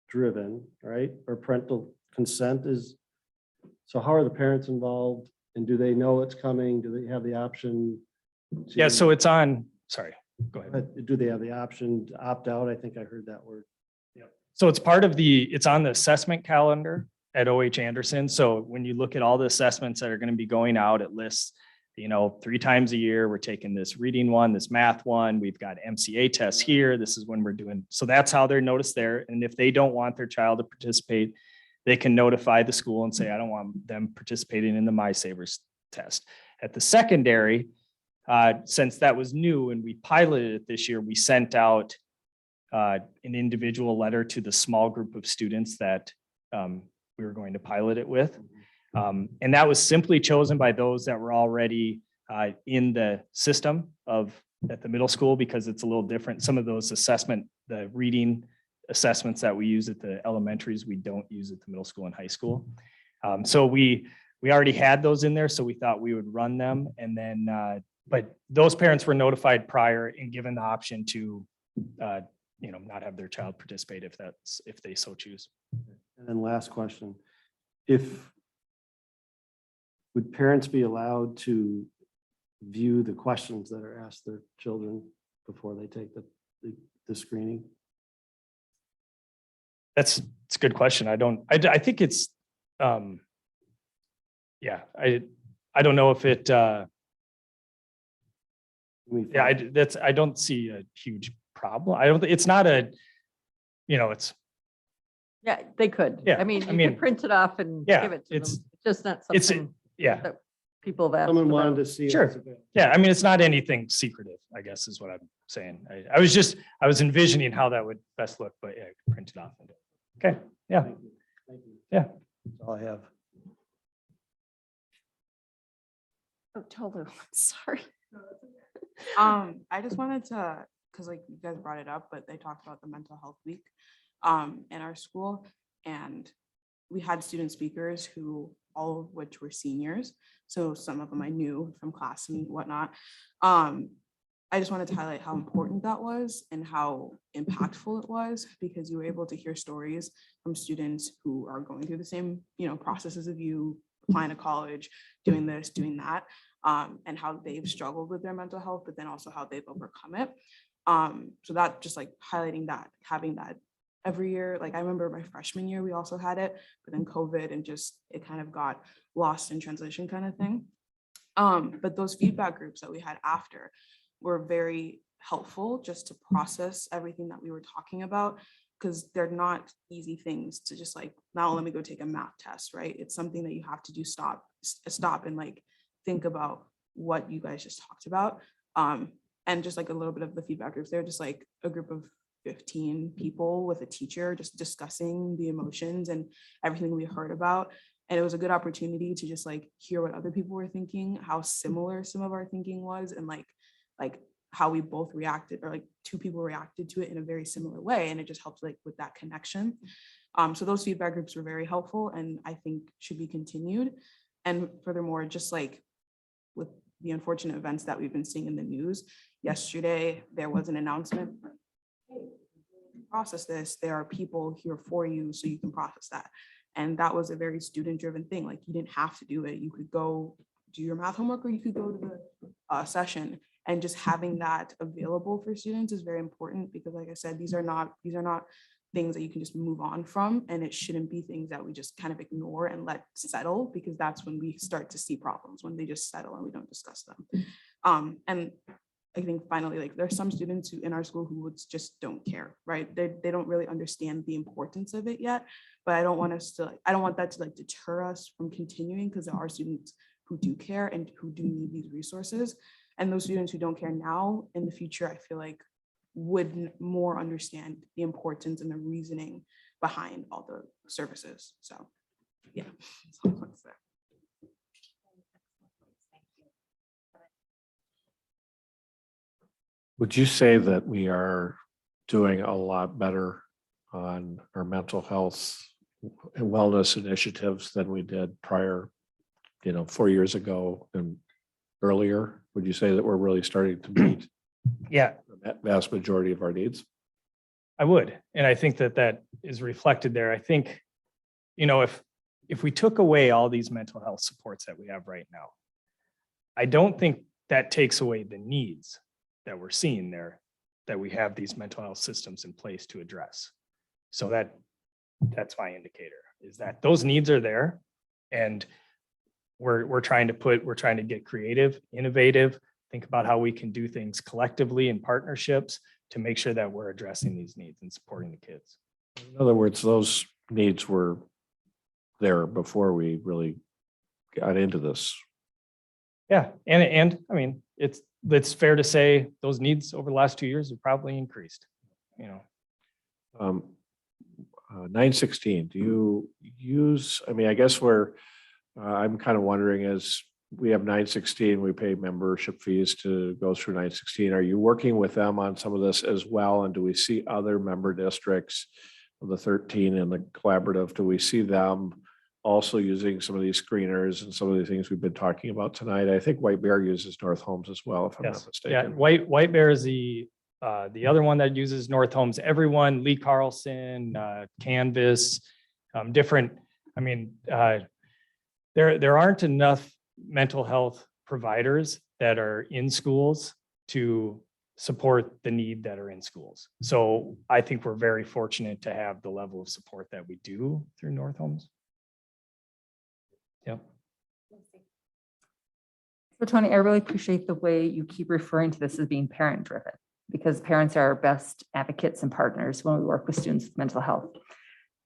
driven, right? Or parental consent is, so how are the parents involved, and do they know it's coming? Do they have the option?
Yeah, so it's on, sorry, go ahead.
Do they have the option to opt out? I think I heard that word.
So it's it's on the assessment calendar at OH Anderson. So when you look at all the assessments that are going to be going out, it lists, 3 times a year, we're taking this reading one, this math one, we've got MCA tests here. This is when we're doing, so that's how they're noticed there. And if they don't want their child to participate, they can notify the school and say, I don't want them participating in the MySavers test. At the secondary, since that was new and we piloted it this year, we sent out an individual letter to the small group of students that we were going to pilot it with. And that was simply chosen by those that were already in the system at the middle school, because it's a little different. Some of those the reading assessments that we use at the elementaries, we don't use at the middle school and high school. So we already had those in there, so we thought we would run them. And then, but those parents were notified prior and given the option to, not have their child participate if they so choose.
And then last question, would parents be allowed to view the questions that are asked their children before they take the screening?
It's a good question. I think it's, I don't know if it, I don't see a huge problem. It's not it's.
Yeah, they could.
Yeah,
I mean, you could print it off and
yeah,
give it to them.
it's
It's just not something.
Yeah.
that people have asked
Someone wanted
about.
to see.
Sure.
us available.
Yeah, I mean, it's not anything secretive, I guess is what I'm saying. I was envisioning how that would best look, but yeah, print it off. Okay, yeah.
Thank you. Thank you.
Yeah.
That's all I have.
Oh, Tolu, I'm sorry.
I just wanted to, because like you guys brought it up, but they talked about the mental health week in our school, and we had student speakers who all of which were seniors. So some of them I knew from class and whatnot. I just wanted to highlight how important that was and how impactful it was, because you were able to hear stories from students who are going through the same, processes of you, applying to college, doing this, doing that, and how they've struggled with their mental health, but then also how they've overcome it. So that just like highlighting that, having that every year, like I remember my freshman year, we also had it, but then COVID and just, it kind of got lost in translation kind of thing. But those feedback groups that we had after were very helpful just to process everything that we were talking about, because they're not easy things to just like, now let me go take a math test, right? It's something that you have to do, stop and like think about what you guys just talked about. And just like a little bit of the feedback groups, they're just like a group of 15 people with a teacher just discussing the emotions and everything we heard about. And it was a good opportunity to just like hear what other people were thinking, how similar some of our thinking was, and like how we both reacted, or like two people reacted to it in a very similar way. And it just helped like with that connection. So those feedback groups were very helpful and I think should be continued. And furthermore, just like with the unfortunate events that we've been seeing in the news, yesterday there was an announcement, process this, there are people here for you so you can process that. And that was a very student-driven thing. Like you didn't have to do it. You could go do your math homework, or you could go to the session. And just having that available for students is very important, because like I said, these are not things that you can just move on from, and it shouldn't be things that we just kind of ignore and let settle, because that's when we start to see problems, when they just settle and we don't discuss them. And I think finally, like there's some students who in our school who just don't care, right? They don't really understand the importance of it yet, but I don't want that to like deter us from continuing, because there are students who do care and who do need these resources. And those students who don't care now, in the future, I feel like would more understand the importance and the reasoning behind all the services. So yeah, that's all I want to say.
Would you say that we are doing a lot better on our mental health and wellness initiatives than we did prior, 4 years ago and earlier? Would you say that we're really starting to meet
Yeah,
the vast majority of our needs?
I would. And I think that is reflected there. I think, if we took away all these mental health supports that we have right now, I don't think that takes away the needs that we're seeing there, that we have these mental health systems in place to address. So that's my indicator, is that those needs are there, and we're trying to get creative, innovative, think about how we can do things collectively in partnerships to make sure that we're addressing these needs and supporting the kids.
In other words, those needs were there before we really got into this.
Yeah, and I mean, it's fair to say those needs over the last 2 years have probably increased,
916, do you use, I guess I'm kind of wondering, is we have 916, we pay membership fees to go through 916. Are you working with them on some of this as well? And do we see other member districts of the 13 in the collaborative? Do we see them also using some of these screeners and some of the things we've been talking about tonight? I think White Bear uses North Homes as well, if I'm not
yes,
mistaken.
yeah, White Bear is the other one that uses North Homes. Everyone, Lee Carlson, Canvas, different. There aren't enough mental health providers that are in schools to support the need that are in schools. So I think we're very fortunate to have the level of support that we do through North Homes. Yep.
So Tony, I really appreciate the way you keep referring to this as being parent driven, because parents are our best advocates and partners when we work with students with mental health.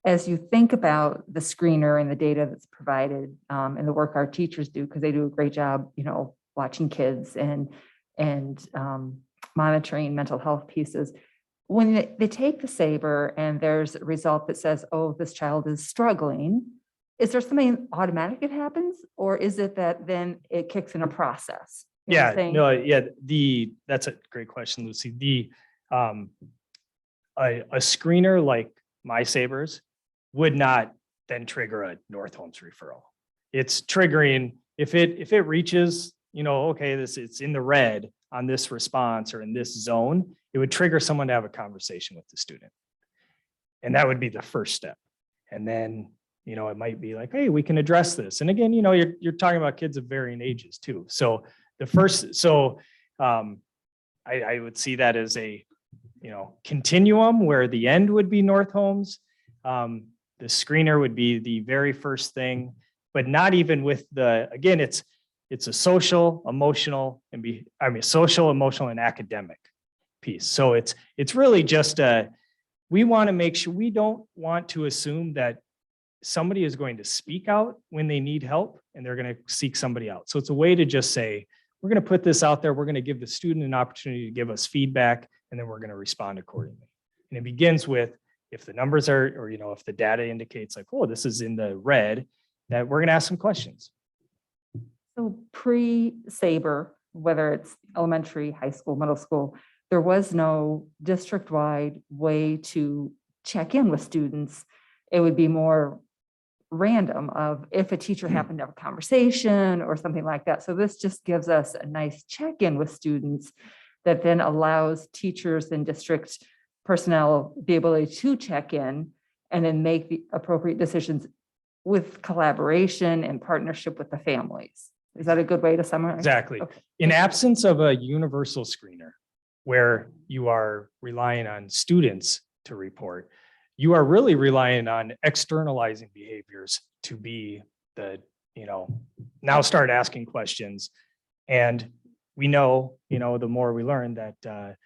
as you think about the screener and the data that's provided, and the work our teachers do, because they do a great job, watching kids and monitoring mental health pieces. When they take the SABRE and there's a result that says, oh, this child is struggling, is there something automatic that happens, or is it that then it kicks in a process? You know what I'm saying?
No, that's a great question, Lucy. A screener like My Sabers would not then trigger a North Holmes referral. It's triggering if it reaches, okay, it's in the red on this response or in this zone, it would trigger someone to have a conversation with the student. And that would be the first step. And then, it might be like, hey, we can address this. And again, you're talking about kids of varying ages too. So I would see that as a, continuum where the end would be North Holmes. The screener would be the very first thing, but not even with again, it's a social, emotional, social, emotional, and academic piece. So it's really just we want to make sure we don't want to assume that somebody is going to speak out when they need help and they're going to seek somebody out. So it's a way to just say, we're going to put this out there. We're going to give the student an opportunity to give us feedback, and then we're going to respond accordingly. And it begins with, if the numbers are, or, if the data indicates like, oh, this is in the red, that we're going to ask some questions.
So pre-SABRE, whether it's elementary, high school, middle school, there was no district-wide way to check in with students. It would be more random of if a teacher happened to have a conversation or something like that. So this just gives us a nice check-in with students that then allows teachers and district personnel the ability to check in and then make the appropriate decisions with collaboration and partnership with the families. Is that a good way to summarize?
Exactly.
Okay.
In absence of a universal screener where you are relying on students to report, you are really relying on externalizing behaviors to be now start asking questions. And we know, the more we learn that not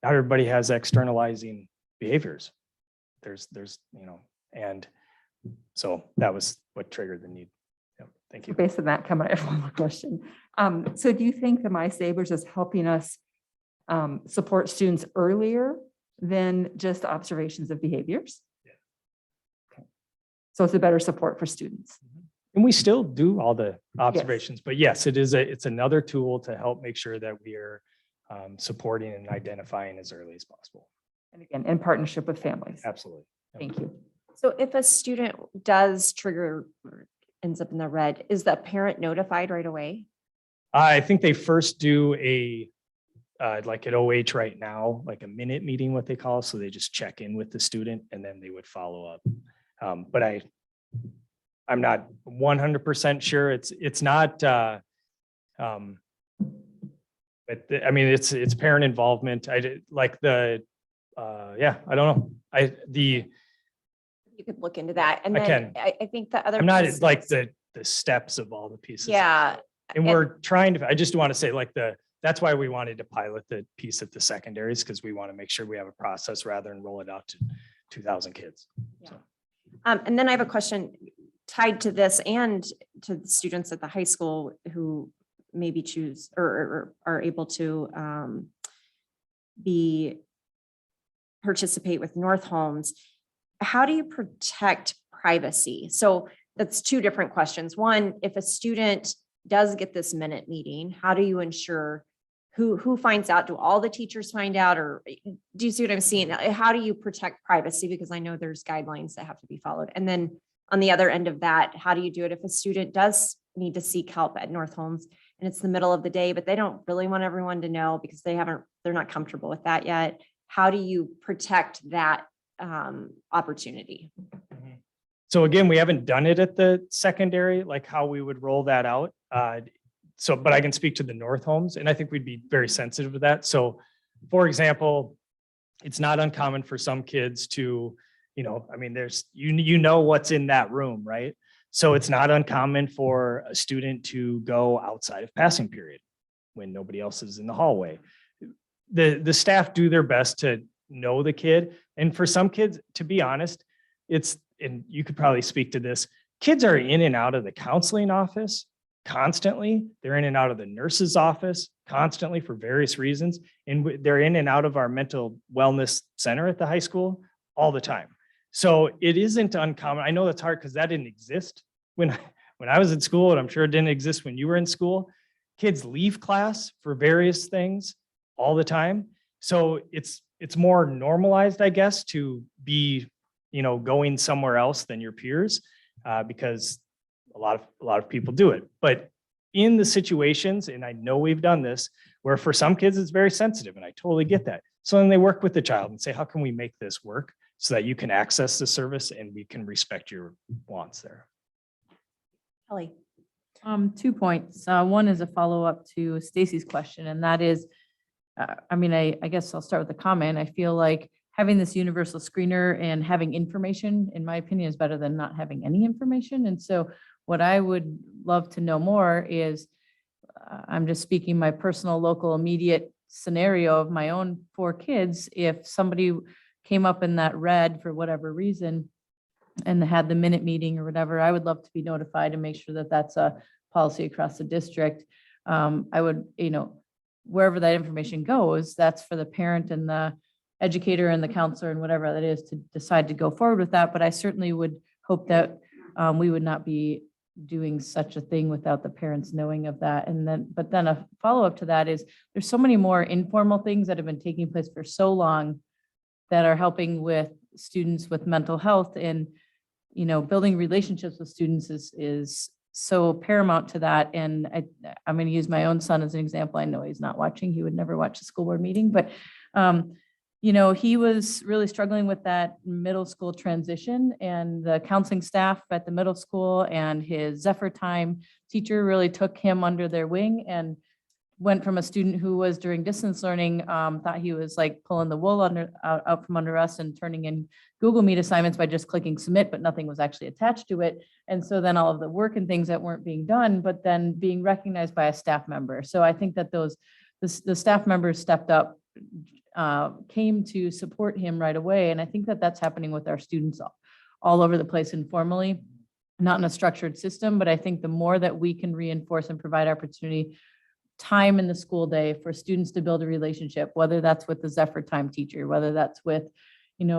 everybody has externalizing behaviors. There's, and so that was what triggered the need. Yep. Thank you.
Based on that comment, I have one more question. So do you think the My Sabers is helping us support students earlier than just observations of behaviors?
Yeah.
Okay. So it's a better support for students.
And we still do all the observations, but yes, it's another tool to help make sure that we are supporting and identifying as early as possible.
And again, in partnership with families.
Absolutely. Yep.
Thank you.
So if a student does trigger or ends up in the red, is the parent notified right away?
I think they first do like at OH right now, like a minute meeting, what they call. So they just check in with the student and then they would follow up. But I'm not 100% sure. It's not, but it's parent involvement. I don't know.
You could look into that. And
I
then
can.
I think the other.
I'm not
piece
like
is-
the steps of all the pieces.
Yeah.
And we're trying to, I just want to say that's why we wanted to pilot the piece at the secondaries, because we want to make sure we have a process rather than roll it out to 2,000 kids.
Yeah.
So.
And then I have a question tied to this and to the students at the high school who maybe choose or are able to participate with North Holmes. How do you protect privacy? So that's two different questions. One, if a student does get this minute meeting, how do you ensure who finds out? Do all the teachers find out, or do you see what I'm seeing? How do you protect privacy? Because I know there's guidelines that have to be followed. And then on the other end of that, how do you do it if a student does need to seek help at North Holmes and it's the middle of the day, but they don't really want everyone to know because they're not comfortable with that yet? How do you protect that opportunity?
So again, we haven't done it at the secondary, like how we would roll that out. But I can speak to the North Holmes, and I think we'd be very sensitive to that. So for example, it's not uncommon for some kids to, there's, what's in that room, right? So it's not uncommon for a student to go outside of passing period when nobody else is in the hallway. The staff do their best to know the kid. And for some kids, to be honest, it's and you could probably speak to this, kids are in and out of the counseling office constantly. They're in and out of the nurse's office constantly for various reasons. And they're in and out of our mental wellness center at the high school all the time. So it isn't uncommon. I know that's hard because that didn't exist when I was in school, and I'm sure it didn't exist when you were in school. Kids leave class for various things all the time. So it's more normalized, I guess, to be, going somewhere else than your peers, because a lot of people do it. But in the situations, and I know we've done this, where for some kids it's very sensitive, and I totally get that. So then they work with the child and say, how can we make this work so that you can access the service and we can respect your wants there?
Kelly.
2 points. One is a follow-up to Stacy's question, and that is, I guess I'll start with a comment. I feel like having this universal screener and having information, in my opinion, is better than not having any information. And so what I would love to know more is, I'm just speaking my personal, local, immediate scenario of my own 4 kids. If somebody came up in that red for whatever reason and had the minute meeting or whatever, I would love to be notified and make sure that that's a policy across the district. I would, wherever that information goes, that's for the parent and the educator and the counselor and whatever that is to decide to go forward with that. But I certainly would hope that we would not be doing such a thing without the parents knowing of that. But then a follow-up to that is there's so many more informal things that have been taking place for so long that are helping with students with mental health, and, building relationships with students is so paramount to that. And I'm going to use my own son as an example. I know he's not watching. He would never watch a school board meeting, but he was really struggling with that middle school transition, and the counseling staff at the middle school and his Zephyr time teacher really took him under their wing and went from a student who was during distance learning, thought he was like pulling the wool out from under us and turning in Google Meet assignments by just clicking submit, but nothing was actually attached to it. And so then all of the work and things that weren't being done, but then being recognized by a staff member. So I think that the staff members stepped up, came to support him right away. And I think that that's happening with our students all over the place informally, not in a structured system, but I think the more that we can reinforce and provide opportunity, time in the school day for students to build a relationship, whether that's with the Zephyr time teacher, whether that's with, in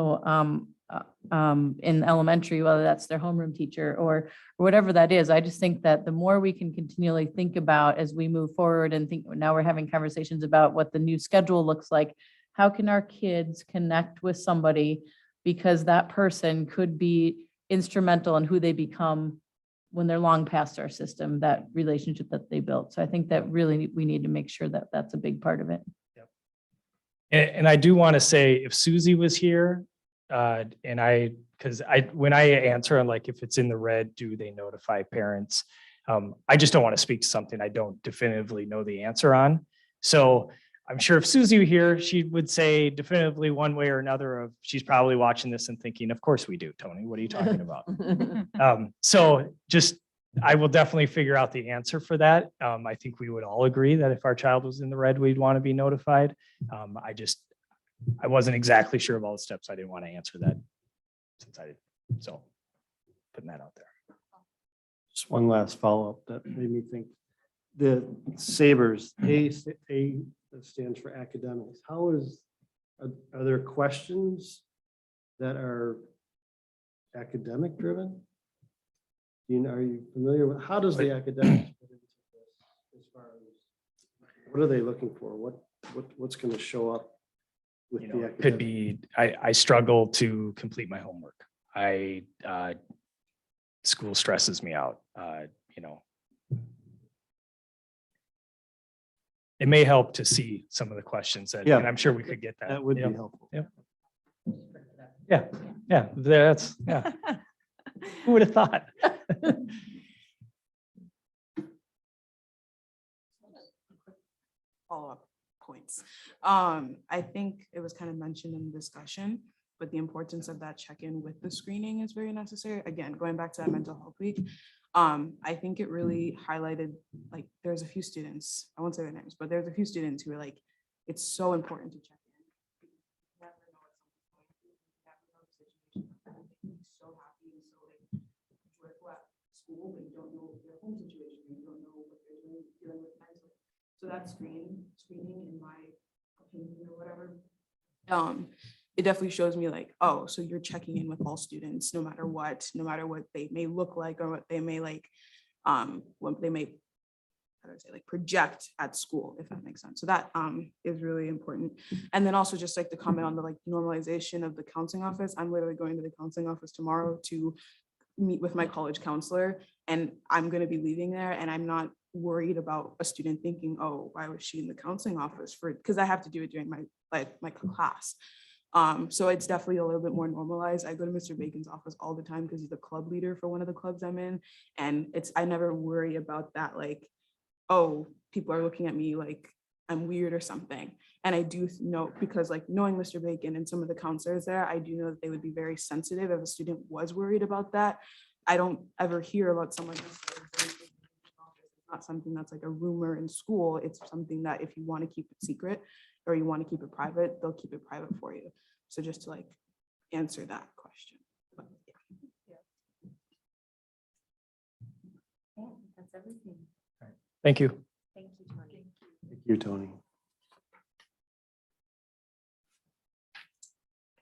elementary, whether that's their homeroom teacher or whatever that is. I just think that the more we can continually think about as we move forward and think, now we're having conversations about what the new schedule looks like, how can our kids connect with somebody, because that person could be instrumental in who they become when they're long past our system, that relationship that they built. So I think that really we need to make sure that that's a big part of it.
Yep. And I do want to say, if Susie was here, when I answer, I'm like, if it's in the red, do they notify parents? I just don't want to speak to something I don't definitively know the answer on. So I'm sure if Susie were here, she would say definitively one way or another of, she's probably watching this and thinking, of course we do, Tony, what are you talking about? I will definitely figure out the answer for that. I think we would all agree that if our child was in the red, we'd want to be notified. I wasn't exactly sure of all the steps. I didn't want to answer that so putting that out there.
Just one last follow-up that made me think. The SABRS, A stands for academics. Are there questions that are academic driven? Are you familiar with, how does the academics fit into this as far as, what are they looking for? What's going to show up with the academic?
Could be, I struggle to complete my homework. School stresses me out, It may help to see some of the questions and I'm sure we could get that.
That would be helpful.
Yeah. Who would have thought?
Follow-up points. I think it was kind of mentioned in the discussion, but the importance of that check-in with the screening is very necessary. Again, going back to that mental health week, I think it really highlighted, like, there's a few students, I won't say their names, but there's a few students who are like, it's so important to check in. You never know what someone's going through. You never know the situation. I think it's so happy to school, but you don't know their home situation, you don't know what they're dealing with mentally. So that screening, in my opinion or whatever, it definitely shows me like, oh, so you're checking in with all students, no matter what they may look like or what they may like, what they may, how do I say, like project at school, if that makes sense. So that is really important. And then also just like to comment on the like normalization of the counseling office. I'm literally going to the counseling office tomorrow to meet with my college counselor, and I'm going to be leaving there, and I'm not worried about a student thinking, oh, why was she in the counseling office for, because I have to do it during my class. So it's definitely a little bit more normalized. I go to Mr. Bacon's office all the time because he's the club leader for one of the clubs I'm in. And I never worry about that, like, oh, people are looking at me like I'm weird or something. And I do know, because like knowing Mr. Bacon and some of the counselors there, I do know that they would be very sensitive if a student was worried about that. I don't ever hear about someone it's not something that's like a rumor in school. It's something that if you want to keep it secret or you want to keep it private, they'll keep it private for you. So just to like answer that question. But, yeah.
That's everything.
Thank you.
Thank you, Tony.
Thank you, Tony.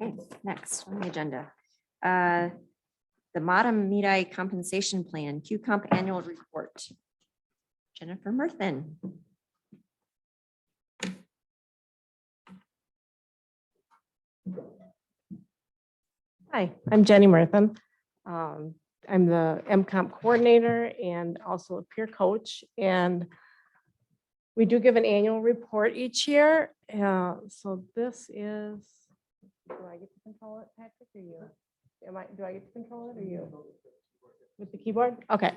Okay, next on the agenda. The Matamide Compensation Plan, QComp Annual Report. Jennifer Murthin.
Hi, I'm Jenny Murthin. I'm the MComp coordinator and also a peer coach. And we do give an annual report each year. So this is, do I get to control it, Patrick, or you? Do I get to control it or you? With the keyboard? Okay.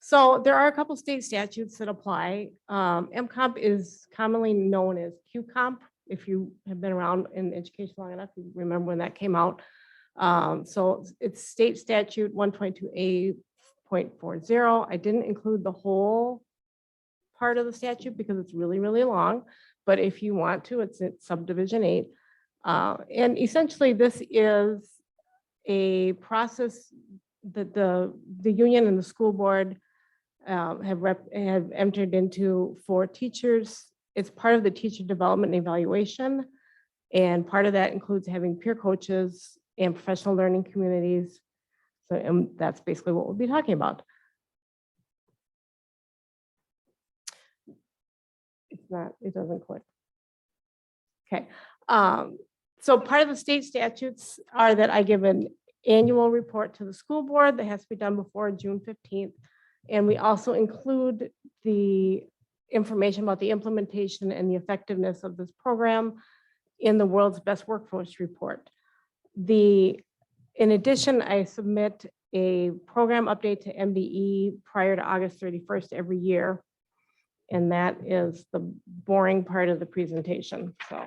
So there are a couple state statutes that apply. MComp is commonly known as QComp. If you have been around in education long enough, you remember when that came out. So it's state statute 122A.40. I didn't include the whole part of the statute because it's really, really long. But if you want to, it's at subdivision 8. And essentially this is a process that the union and the school board have entered into for teachers. It's part of the teacher development and evaluation. And part of that includes having peer coaches and professional learning communities. So that's basically what we'll be talking about. It doesn't click. Okay. So part of the state statutes are that I give an annual report to the school board that has to be done before June 15th. And we also include the information about the implementation and the effectiveness of this program in the World's Best Workforce Report. In addition, I submit a program update to MDE prior to August 31st every year. And that is the boring part of the presentation. So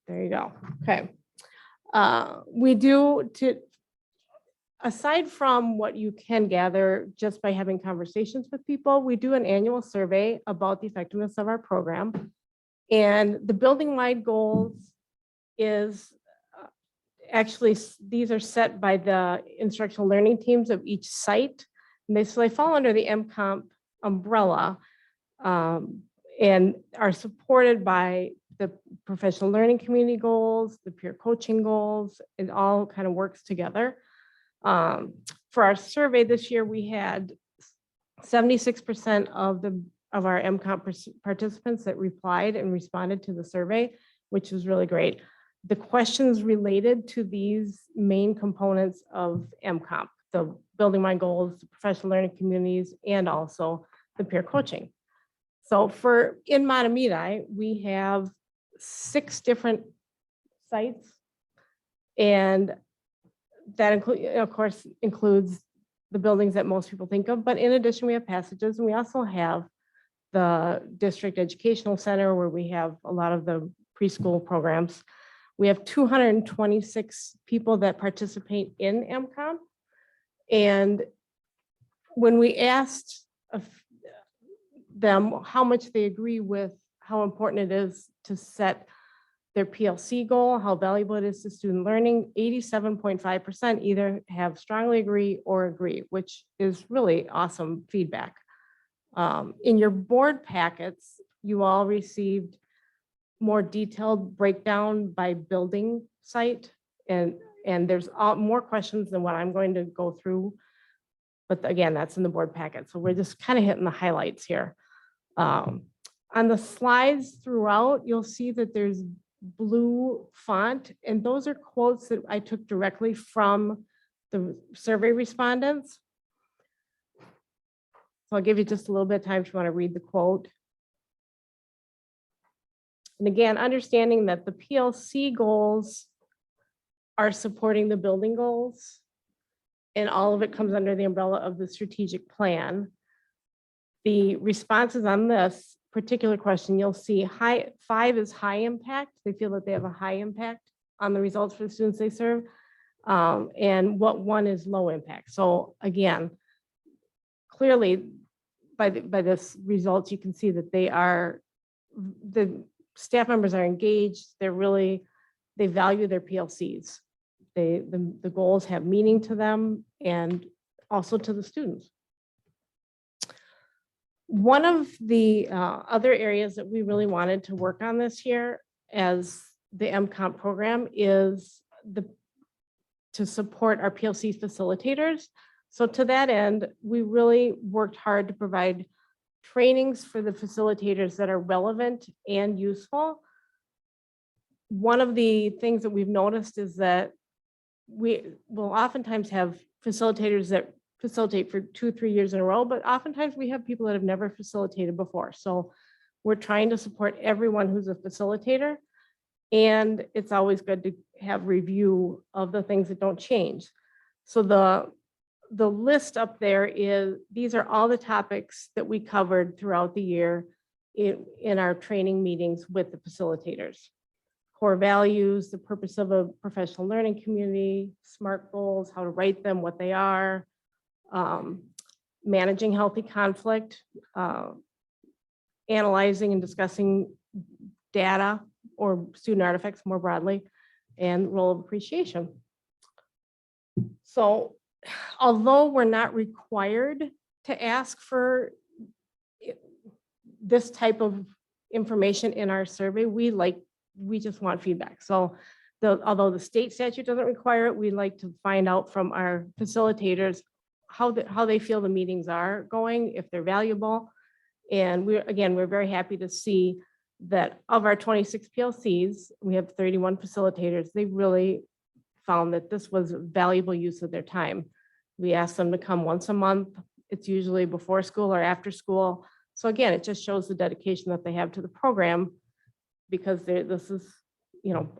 there you go. Okay. We do, aside from what you can gather just by having conversations with people, we do an annual survey about the effectiveness of our program. And the building-wide goals is actually, these are set by the instructional learning teams of each site. And so they fall under the MComp umbrella and are supported by the professional learning community goals, the peer coaching goals. It all kind of works together. For our survey this year, we had 76% of our MComp participants that replied and responded to the survey, which was really great. The questions related to these main components of MComp, the building my goals, the professional learning communities, and also the peer coaching. So in Matamide, we have 6 different sites, and that of course includes the buildings that most people think of, but in addition, we have passages, and we also have the district educational center where we have a lot of the preschool programs. We have 226 people that participate in MComp. And when we asked them how much they agree with how important it is to set their PLC goal, how valuable it is to student learning. 87.5% either have strongly agree or agree, which is really awesome feedback. In your board packets, you all received more detailed breakdown by building site, and there's more questions than what I'm going to go through. But again, that's in the board packet. So we're just kind of hitting the highlights here. On the slides throughout, you'll see that there's blue font, and those are quotes that I took directly from the survey respondents. So I'll give you just a little bit of time if you want to read the quote. And again, understanding that the PLC goals are supporting the building goals, and all of it comes under the umbrella of the strategic plan. The responses on this particular question, you'll see 5 is high impact. They feel that they have a high impact on the results for the students they serve. And what 1 is low impact. So again, clearly by this results, you can see that the staff members are engaged. They value their PLCs. The goals have meaning to them and also to the students. One of the other areas that we really wanted to work on this year as the MComp program is to support our PLC facilitators. So to that end, we really worked hard to provide trainings for the facilitators that are relevant and useful. One of the things that we've noticed is that we will oftentimes have facilitators that facilitate for 2-3 years in a row, but oftentimes we have people that have never facilitated before. So we're trying to support everyone who's a facilitator, and it's always good to have review of the things that don't change. So the list up there is, these are all the topics that we covered throughout the year in our training meetings with the facilitators. Core values, the purpose of a professional learning community, SMART goals, how to write them, what they are, managing healthy conflict, analyzing and discussing data or student artifacts more broadly, and role of appreciation. So although we're not required to ask for this type of information in our survey, we just want feedback. So although the state statute doesn't require it, we like to find out from our facilitators how they feel the meetings are going, if they're valuable. And we're very happy to see that of our 26 PLCs, we have 31 facilitators. They really found that this was valuable use of their time. We ask them to come once a month. It's usually before school or after school. So again, it just shows the dedication that they have to the program, because this is,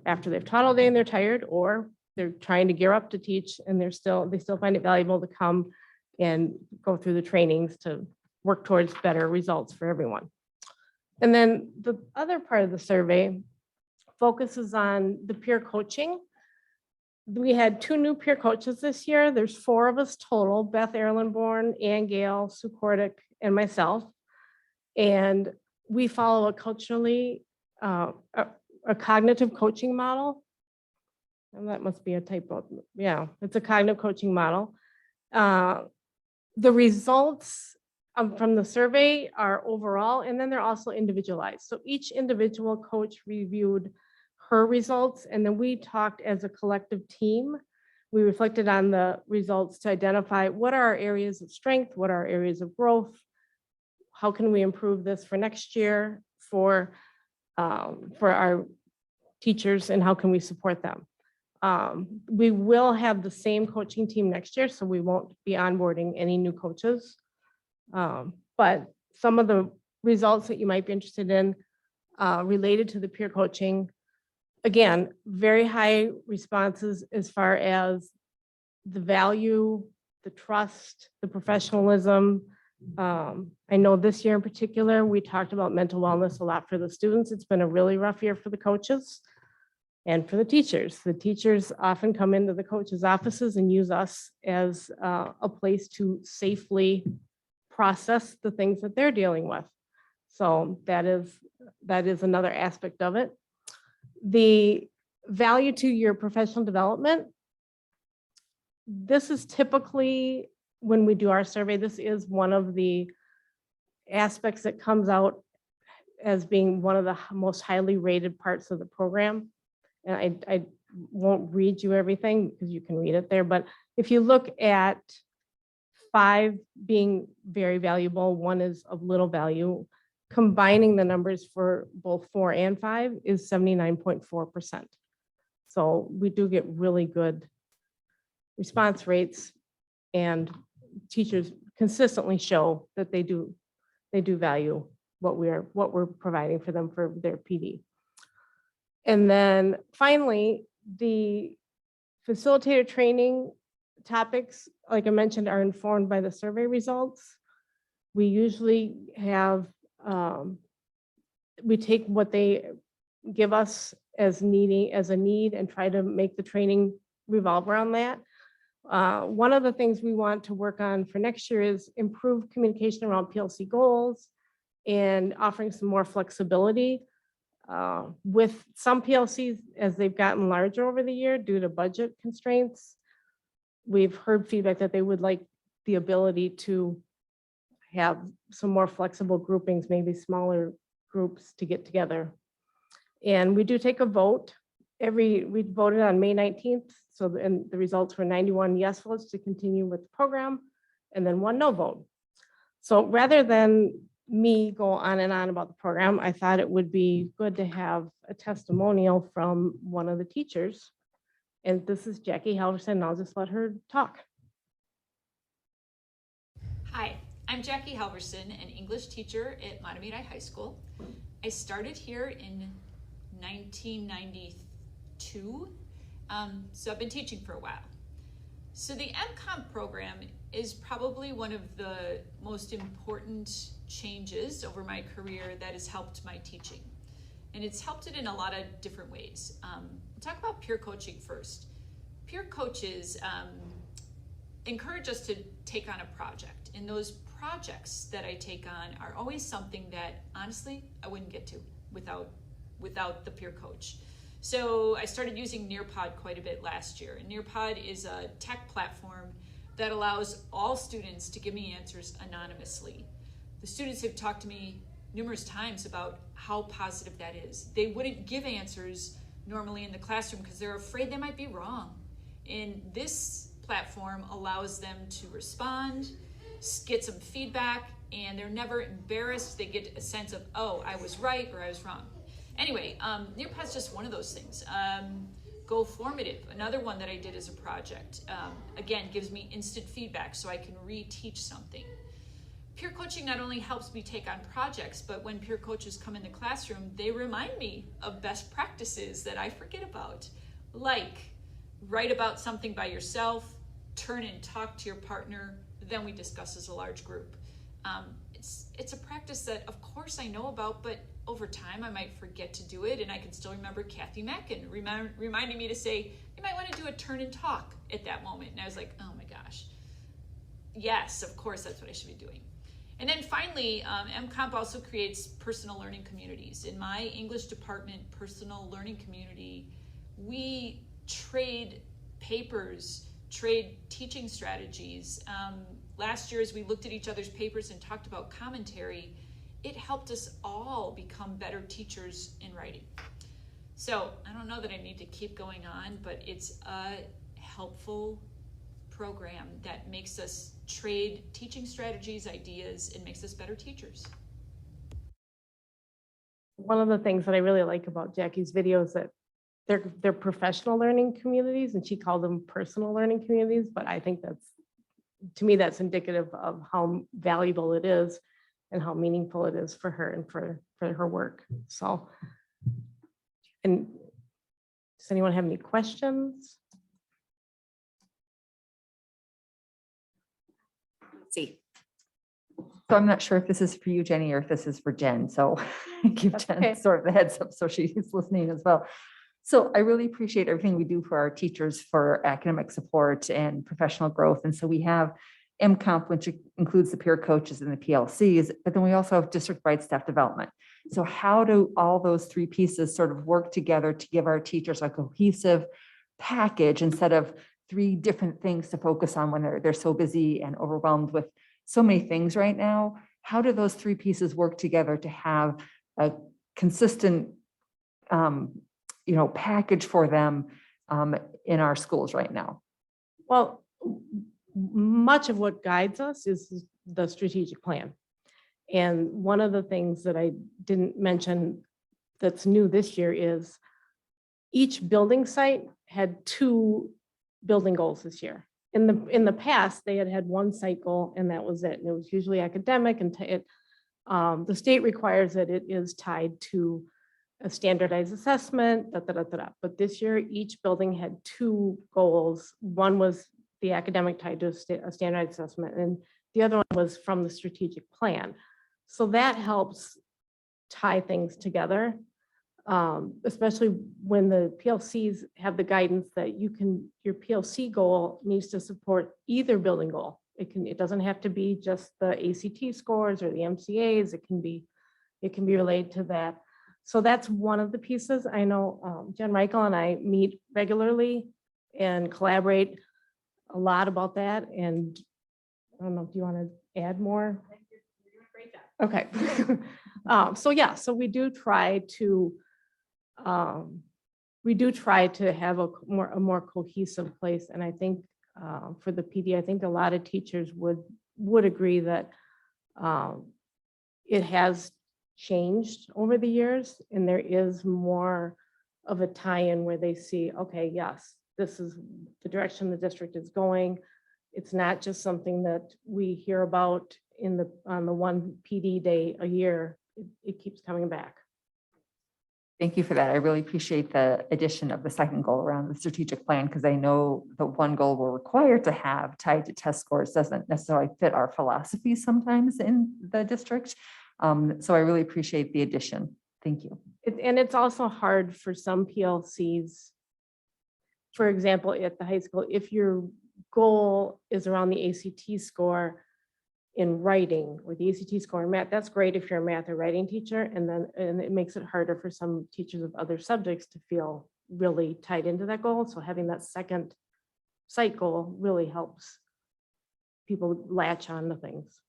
after they've taught all day and they're tired, or they're trying to gear up to teach and they still find it valuable to come and go through the trainings to work towards better results for everyone. And then the other part of the survey focuses on the peer coaching. We had 2 new peer coaches this year. There's 4 of us total: Beth Erlenborn, Ann Gale, Sue Kordick, and myself. And we follow a culturally, a cognitive coaching model. And that must be a typo. Yeah, it's a cognitive coaching model. The results from the survey are overall, and then they're also individualized. So each individual coach reviewed her results, and then we talked as a collective team. We reflected on the results to identify what are our areas of strength, what are our areas of growth, how can we improve this for next year for our teachers, and how can we support them. We will have the same coaching team next year, so we won't be onboarding any new coaches. But some of the results that you might be interested in related to the peer coaching, again, very high responses as far as the value, the trust, the professionalism. I know this year in particular, we talked about mental wellness a lot for the students. It's been a really rough year for the coaches and for the teachers. The teachers often come into the coaches' offices and use us as a place to safely process the things that they're dealing with. So that is another aspect of it. The value to your professional development. This is typically, when we do our survey, this is one of the aspects that comes out as being one of the most highly rated parts of the program. And I won't read you everything because you can read it there, but if you look at 5 being very valuable, 1 is of little value, combining the numbers for both 4 and 5 is 79.4%. So we do get really good response rates, and teachers consistently show that they do value what we're providing for them for their PD. And then finally, the facilitator training topics, like I mentioned, are informed by the survey results. We usually have, we take what they give us as a need and try to make the training revolve around that. One of the things we want to work on for next year is improve communication around PLC goals and offering some more flexibility. With some PLCs, as they've gotten larger over the year due to budget constraints, we've heard feedback that they would like the ability to have some more flexible groupings, maybe smaller groups to get together. And we do take a vote. We voted on May 19th. And the results were 91 yes votes to continue with the program, and then 1 no vote. So rather than me go on and on about the program, I thought it would be good to have a testimonial from one of the teachers. And this is Jackie Halverson, and I'll just let her talk.
Hi, I'm Jackie Halverson, an English teacher at Matamide High School. I started here in 1992, so I've been teaching for a while. So the MComp program is probably one of the most important changes over my career that has helped my teaching. And it's helped it in a lot of different ways. We'll talk about peer coaching first. Peer coaches encourage us to take on a project. And those projects that I take on are always something that, honestly, I wouldn't get to without the peer coach. So I started using Nearpod quite a bit last year. And Nearpod is a tech platform that allows all students to give me answers anonymously. The students have talked to me numerous times about how positive that is. They wouldn't give answers normally in the classroom because they're afraid they might be wrong. And this platform allows them to respond, get some feedback, and they're never embarrassed. They get a sense of, oh, I was right or I was wrong. Anyway, Nearpod's just one of those things. Go Formative, another one that I did as a project, again, gives me instant feedback so I can reteach something. Peer coaching not only helps me take on projects, but when peer coaches come in the classroom, they remind me of best practices that I forget about, like write about something by yourself, turn and talk to your partner, then we discuss as a large group. It's a practice that, of course, I know about, but over time I might forget to do it, and I can still remember Kathy Mackin reminding me to say, you might want to do a turn and talk at that moment. And I was like, oh my gosh, yes, of course, that's what I should be doing. And then finally, MComp also creates personal learning communities. In my English department personal learning community, we trade papers, trade teaching strategies. Last year, as we looked at each other's papers and talked about commentary, it helped us all become better teachers in writing. So I don't know that I need to keep going on, but it's a helpful program that makes us trade teaching strategies, ideas, and makes us better teachers.
One of the things that I really like about Jackie's videos that they're professional learning communities, and she called them personal learning communities, but I think to me, that's indicative of how valuable it is and how meaningful it is for her and for her work. So, and does anyone have any questions?
Let's see. So I'm not sure if this is for you, Jenny, or if this is for Jen. So give Jen sort of the heads up so she's listening as well. So I really appreciate everything we do for our teachers for academic support and professional growth. And so we have MComp, which includes the peer coaches and the PLCs, but then we also have district-wide staff development. So how do all those three pieces sort of work together to give our teachers a cohesive package instead of three different things to focus on when they're so busy and overwhelmed with so many things right now? How do those three pieces work together to have a consistent, package for them in our schools right now?
Well, much of what guides us is the strategic plan. And one of the things that I didn't mention that's new this year is each building site had 2 building goals this year. In the past, they had one site goal and that was it. And it was usually academic, and the state requires that it is tied to a standardized assessment, But this year, each building had 2 goals. One was the academic tied to a standardized assessment, and the other one was from the strategic plan. So that helps tie things together, especially when the PLCs have the guidance that your PLC goal needs to support either building goal. It doesn't have to be just the ACT scores or the MCAs. It can be related to that. So that's one of the pieces. I know Jen Reichel and I meet regularly and collaborate a lot about that. And I don't know, do you want to add more? Okay. So we do try to have a more cohesive place. And I think for the PD, I think a lot of teachers would agree that it has changed over the years, and there is more of a tie-in where they see, okay, yes, this is the direction the district is going. It's not just something that we hear about on the one PD day a year. It keeps coming back.
Thank you for that. I really appreciate the addition of the second goal around the strategic plan, because I know the one goal we're required to have tied to test scores doesn't necessarily fit our philosophy sometimes in the district. So I really appreciate the addition. Thank you.
And it's also hard for some PLCs. For example, at the high school, if your goal is around the ACT score in writing or the ACT score in math, that's great if you're a math or writing teacher. And it makes it harder for some teachers of other subjects to feel really tied into that goal. So having that second site goal really helps people latch on to things.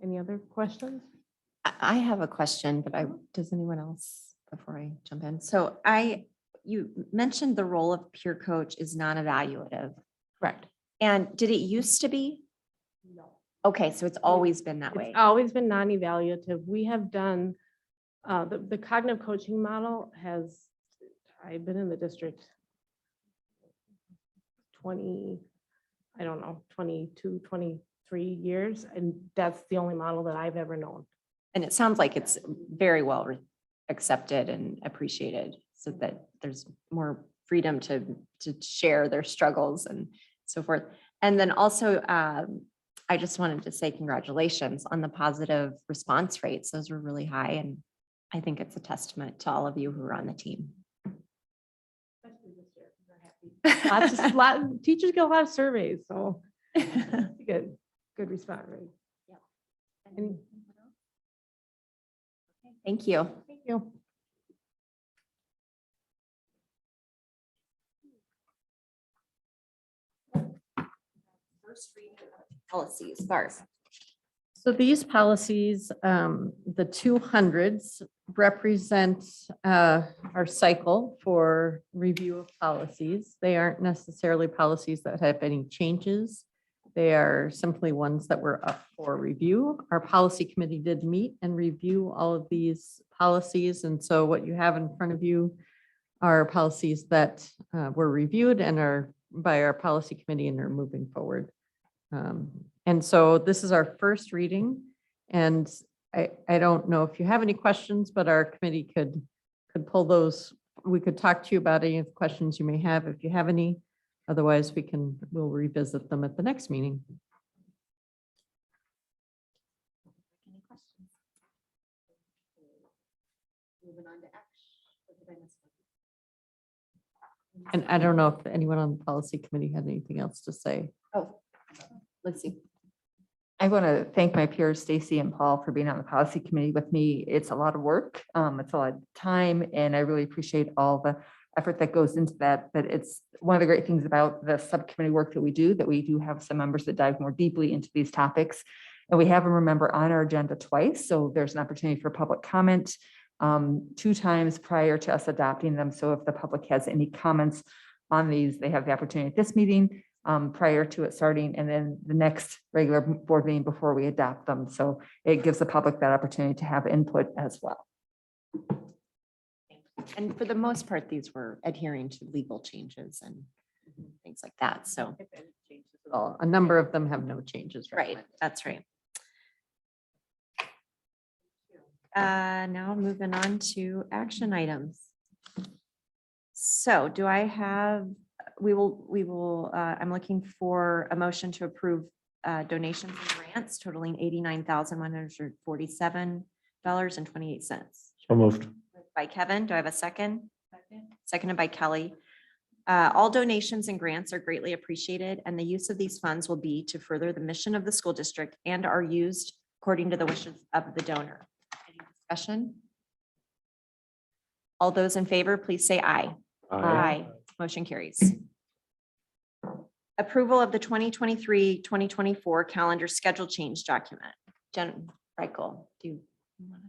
Any other questions?
I have a question, but does anyone else before I jump in? So you mentioned the role of peer coach is non-evaluative.
Correct.
And did it used to be?
No.
Okay, so it's always been that way.
It's always been non-evaluative. We have done, the cognitive coaching model I've been in the district 22, 23 years, and that's the only model that I've ever known.
And it sounds like it's very well accepted and appreciated, so that there's more freedom to share their struggles and so forth. And then also, I just wanted to say congratulations on the positive response rates. Those were really high, and I think it's a testament to all of you who are on the team.
Teachers get a lot of surveys, so good response rate.
Yeah. Thank you.
Thank you.
First reading of policies, Barb.
So these policies, the 200s represent our cycle for review of policies. They aren't necessarily policies that have any changes. They are simply ones that were up for review. Our policy committee did meet and review all of these policies. And so what you have in front of you are policies that were reviewed and are by our policy committee and are moving forward. And so this is our first reading, and I don't know if you have any questions, but our committee could pull those. We could talk to you about any of the questions you may have if you have any. Otherwise, we'll revisit them at the next meeting.
Any questions? Moving on to action.
And I don't know if anyone on the policy committee had anything else to say.
Oh. Lucy.
I want to thank my peers, Stacy and Paul, for being on the policy committee with me. It's a lot of work. It's a lot of time, and I really appreciate all the effort that goes into that. But it's one of the great things about the subcommittee work that we do have some members that dive more deeply into these topics. And we have them, remember, on our agenda twice. So there's an opportunity for public comment 2 times prior to us adopting them. So if the public has any comments on these, they have the opportunity at this meeting prior to it starting, and then the next regular board meeting before we adopt them. So it gives the public that opportunity to have input as well.
And for the most part, these were adhering to legal changes and things like that. So
A number of them have no changes.
right, that's right. Now moving on to action items. So do I have, I'm looking for a motion to approve donations and grants totaling $89,147.28.
So moved.
By Kevin, do I have a second? Seconded by Kelly. All donations and grants are greatly appreciated, and the use of these funds will be to further the mission of the school district and are used according to the wishes of the donor. Any discussion? All those in favor, please say aye. Aye. Motion carries. Approval of the 2023-2024 calendar schedule change document. Jen Reichel, do you want to?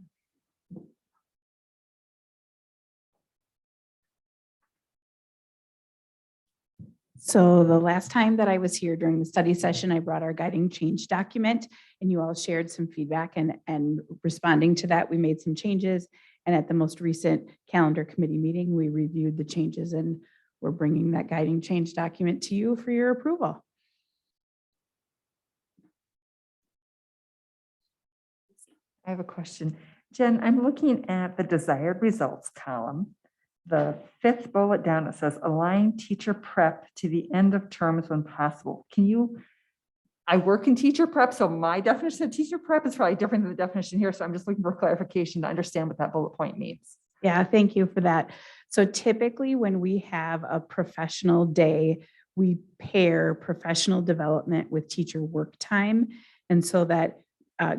So the last time that I was here during the study session, I brought our guiding change document and you all shared some feedback and responding to that, we made some changes. And at the most recent calendar committee meeting, we reviewed the changes and we're bringing that guiding change document to you for your approval.
I have a question. Jen, I'm looking at the desired results column. The 5th bullet down, it says align teacher prep to the end of terms when possible. I work in teacher prep, so my definition of teacher prep is probably different than the definition here. So I'm just looking for clarification to understand what that bullet point means.
Yeah, thank you for that. So typically when we have a professional day, we pair professional development with teacher work time. And so that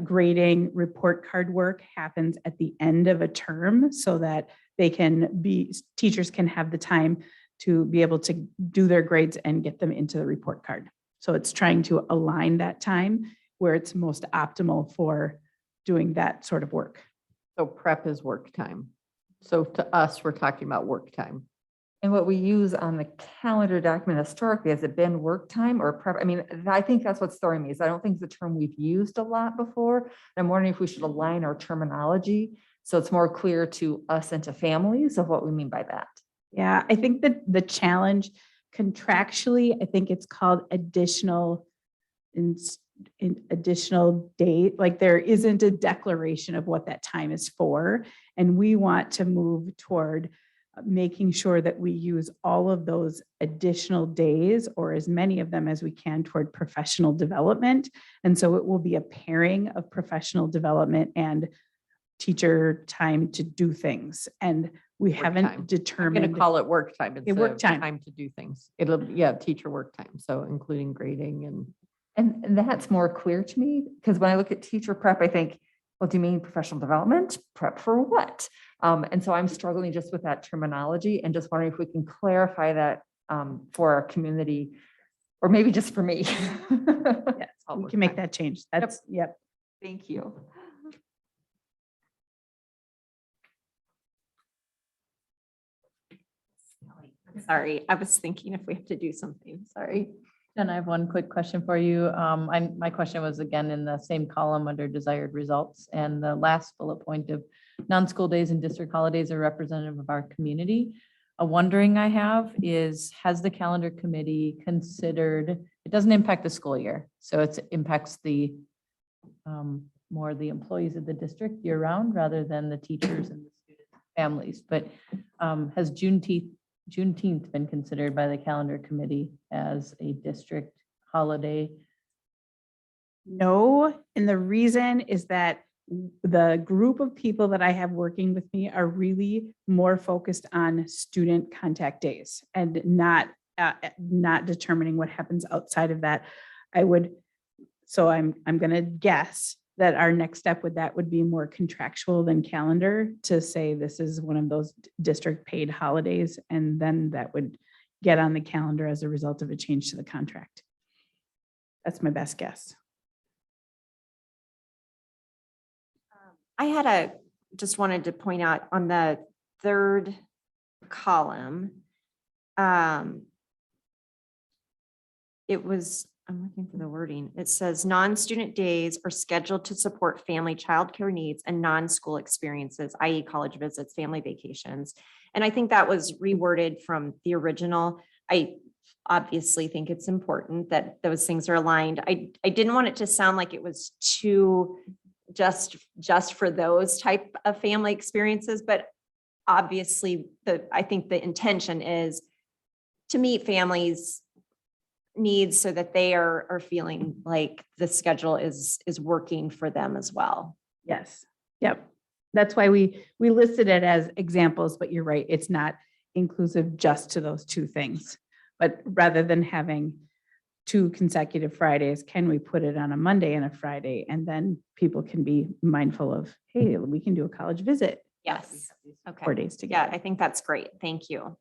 grading report card work happens at the end of a term so that teachers can have the time to be able to do their grades and get them into the report card. So it's trying to align that time where it's most optimal for doing that sort of work.
So prep is work time. So to us, we're talking about work time.
And what we use on the calendar document historically, has it been work time or prep? I mean, I think that's what's throwing me is I don't think it's a term we've used a lot before. I'm wondering if we should align our terminology so it's more clear to us and to families of what we mean by that.
Yeah, I think that the challenge contractually, I think it's called additional date. Like there isn't a declaration of what that time is for. And we want to move toward making sure that we use all of those additional days or as many of them as we can toward professional development. And so it will be a pairing of professional development and teacher time to do things. And we haven't determined.
I'm going to call it work time. It's
work time.
Time to do things. It'll, teacher work time. So including grading
and that's more clear to me because when I look at teacher prep, I think, well, do you mean professional development? Prep for what? And so I'm struggling just with that terminology and just wondering if we can clarify that for our community or maybe just for me.
Yes, we can make that change. That's, yep.
Thank you.
Sorry, I was thinking if we have to do something, sorry.
And I have one quick question for you. My question was again in the same column under desired results, and the last bullet point of non-school days and district holidays are representative of our community. A wondering I have is, has the calendar committee considered, it doesn't impact the school year, so it impacts the more the employees of the district year round rather than the teachers and the students' families. But has Juneteenth been considered by the calendar committee as a district holiday?
No, and the reason is that the group of people that I have working with me are really more focused on student contact days and not determining what happens outside of that. I would So I'm going to guess that our next step with that would be more contractual than calendar, to say this is one of those district paid holidays, and then that would get on the calendar as a result of a change to the contract. That's my best guess.
Just wanted to point out on the third column, I'm looking for the wording. It says non-student days are scheduled to support family childcare needs and non-school experiences, i.e. college visits, family vacations. And I think that was reworded from the original. I obviously think it's important that those things are aligned. I didn't want it to sound like it was too just for those type of family experiences, but obviously I think the intention is to meet families' needs so that they are feeling like the schedule is working for them as well.
Yes. Yep. That's why we listed it as examples, but you're right. It's not inclusive just to those two things. But rather than having 2 consecutive Fridays, can we put it on a Monday and a Friday? And then people can be mindful of, hey, we can do a college visit.
Yes. Okay.
4 days together.
Yeah, I think that's great. Thank you.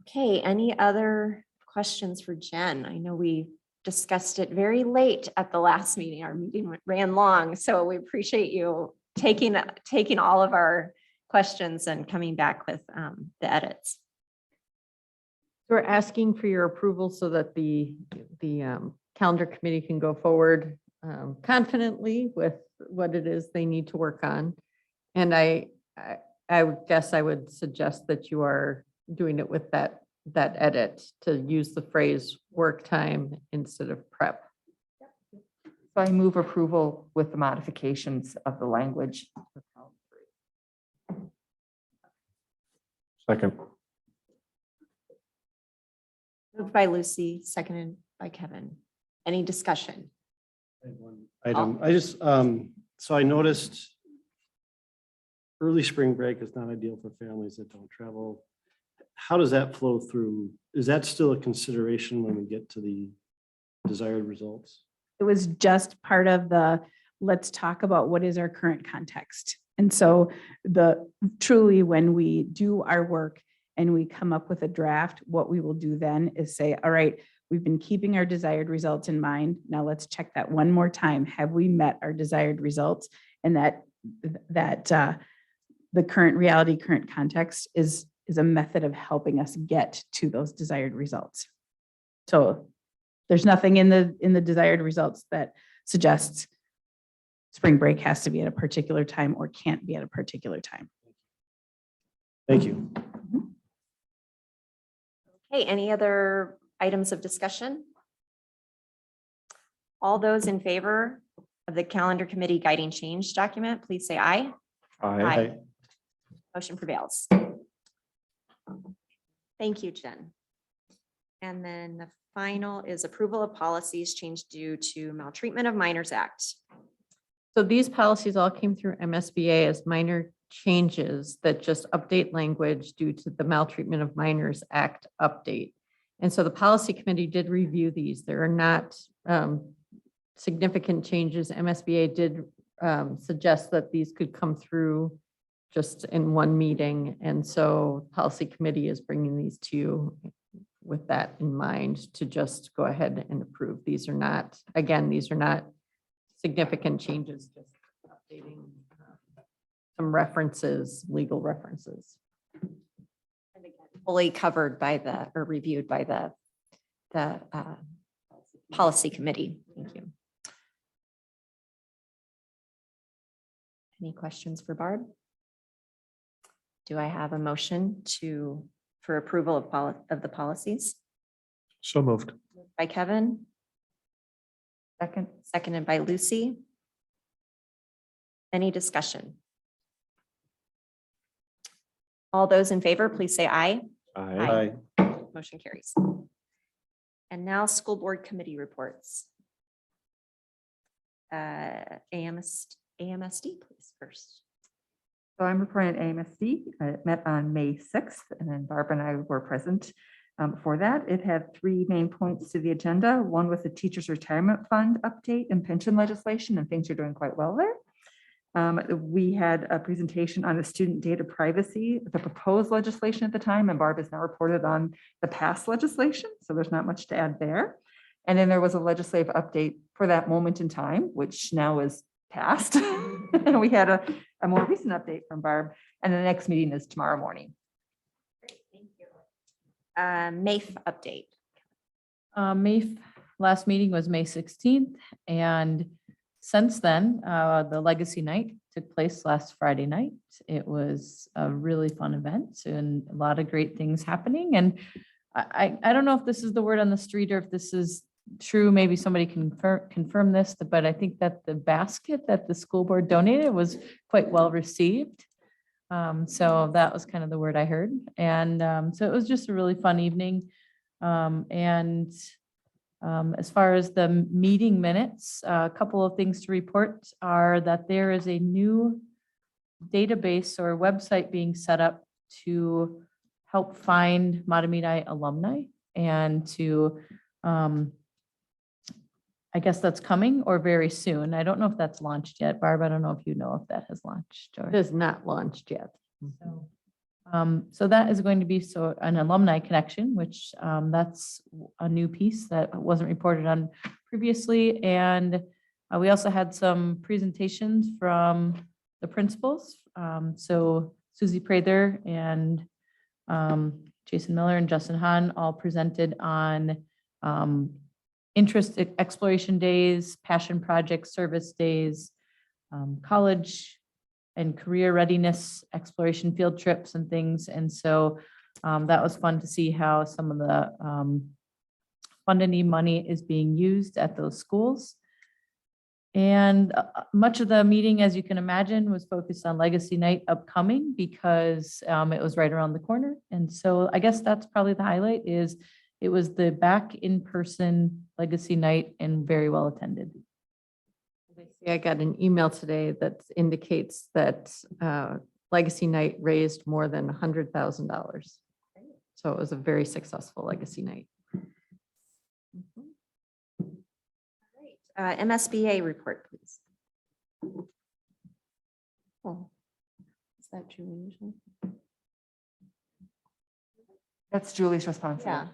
Okay, any other questions for Jen? I know we discussed it very late at the last meeting. Our meeting ran long, so we appreciate you taking all of our questions and coming back with the edits.
We're asking for your approval so that the calendar committee can go forward confidently with what it is they need to work on. And I would guess I would suggest that you are doing it with that edit, to use the phrase work time instead of prep.
So I move approval with the modifications of the language.
Second.
Moved by Lucy, seconded by Kevin. Any discussion?
I have one item. I just, so I noticed early spring break is not ideal for families that don't travel. How does that flow through? Is that still a consideration when we get to the desired results?
It was just part of the, let's talk about what is our current context. And so truly when we do our work and we come up with a draft, what we will do then is say, all right, we've been keeping our desired results in mind. Now let's check that one more time. Have we met our desired results? And that the current reality, current context is a method of helping us get to those desired results. So there's nothing in the desired results that suggests spring break has to be at a particular time or can't be at a particular time.
Thank you.
Okay, any other items of discussion? All those in favor of the calendar committee guiding change document, please say aye.
Aye.
Motion prevails. Thank you, Jen. And then the final is approval of policies changed due to Maltreatment of Minors Act.
So these policies all came through MSBA as minor changes that just update language due to the Maltreatment of Minors Act update. And so the policy committee did review these. There are not significant changes. MSBA did suggest that these could come through just in one meeting. And so policy committee is bringing these to you with that in mind to just go ahead and approve. These are not, again, these are not significant changes, just updating some references, legal references.
And again, fully covered by or reviewed by the policy committee. Thank you. Any questions for Barb? Do I have a motion for approval of the policies?
So moved.
By Kevin. Seconded by Lucy. Any discussion? All those in favor, please say aye.
Aye.
Motion carries. And now school board committee reports. AMSD, please first.
So I'm reporting at AMSD. It met on May 6th, and then Barb and I were present. For that, it had 3 main points to the agenda. One was the teachers' retirement fund update and pension legislation, and things are doing quite well there. We had a presentation on the student data privacy, the proposed legislation at the time, and Barb has now reported on the past legislation, so there's not much to add there. And then there was a legislative update for that moment in time, which now is past. And we had a more recent update from Barb, and the next meeting is tomorrow morning.
Thank you. MAIF update.
MAIF last meeting was May 16th, and since then, the Legacy Night took place last Friday night. It was a really fun event and a lot of great things happening. And I don't know if this is the word on the street or if this is true. Maybe somebody can confirm this, but I think that the basket that the school board donated was quite well received. So that was kind of the word I heard. And so it was just a really fun evening. As far as the meeting minutes, a couple of things to report are that there is a new database or website being set up to help find Matamide alumni and to, I guess that's coming or very soon. I don't know if that's launched yet. Barb, I don't know if you know if that has launched or.
It is not launched yet.
So that is going to be an Alumni Connection, which that's a new piece that wasn't reported on previously. And we also had some presentations from the principals. So Susie Prather and Jason Miller and Justin Hahn all presented on interest exploration days, passion project service days, college and career readiness exploration field trips and things. And so that was fun to see how some of the funding money is being used at those schools. And much of the meeting, as you can imagine, was focused on Legacy Night upcoming because it was right around the corner. And so I guess that's probably the highlight is it was the back in-person Legacy Night and very well attended.
I got an email today that indicates that Legacy Night raised more than $100,000. So it was a very successful Legacy Night.
MSBA report, please.
Oh, is that true?
That's Julie's responsibility.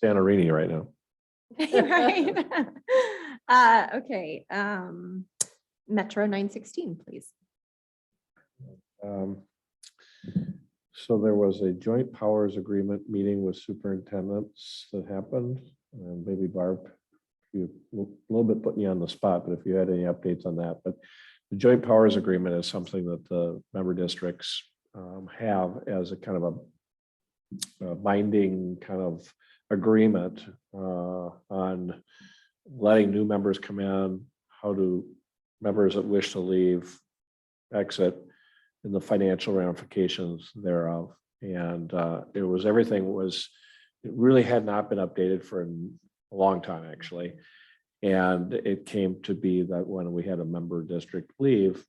Santorini right now.
Right. Okay. Metro 916, please.
So there was a joint powers agreement meeting with superintendents that happened. Maybe Barb, you a little bit putting you on the spot, but if you had any updates on that. But the joint powers agreement is something that the member districts have as a kind of a binding kind of agreement on letting new members come in, how do members that wish to leave exit, and the financial ramifications thereof. And it really had not been updated for a long time, actually. And it came to be that when we had a member district leave,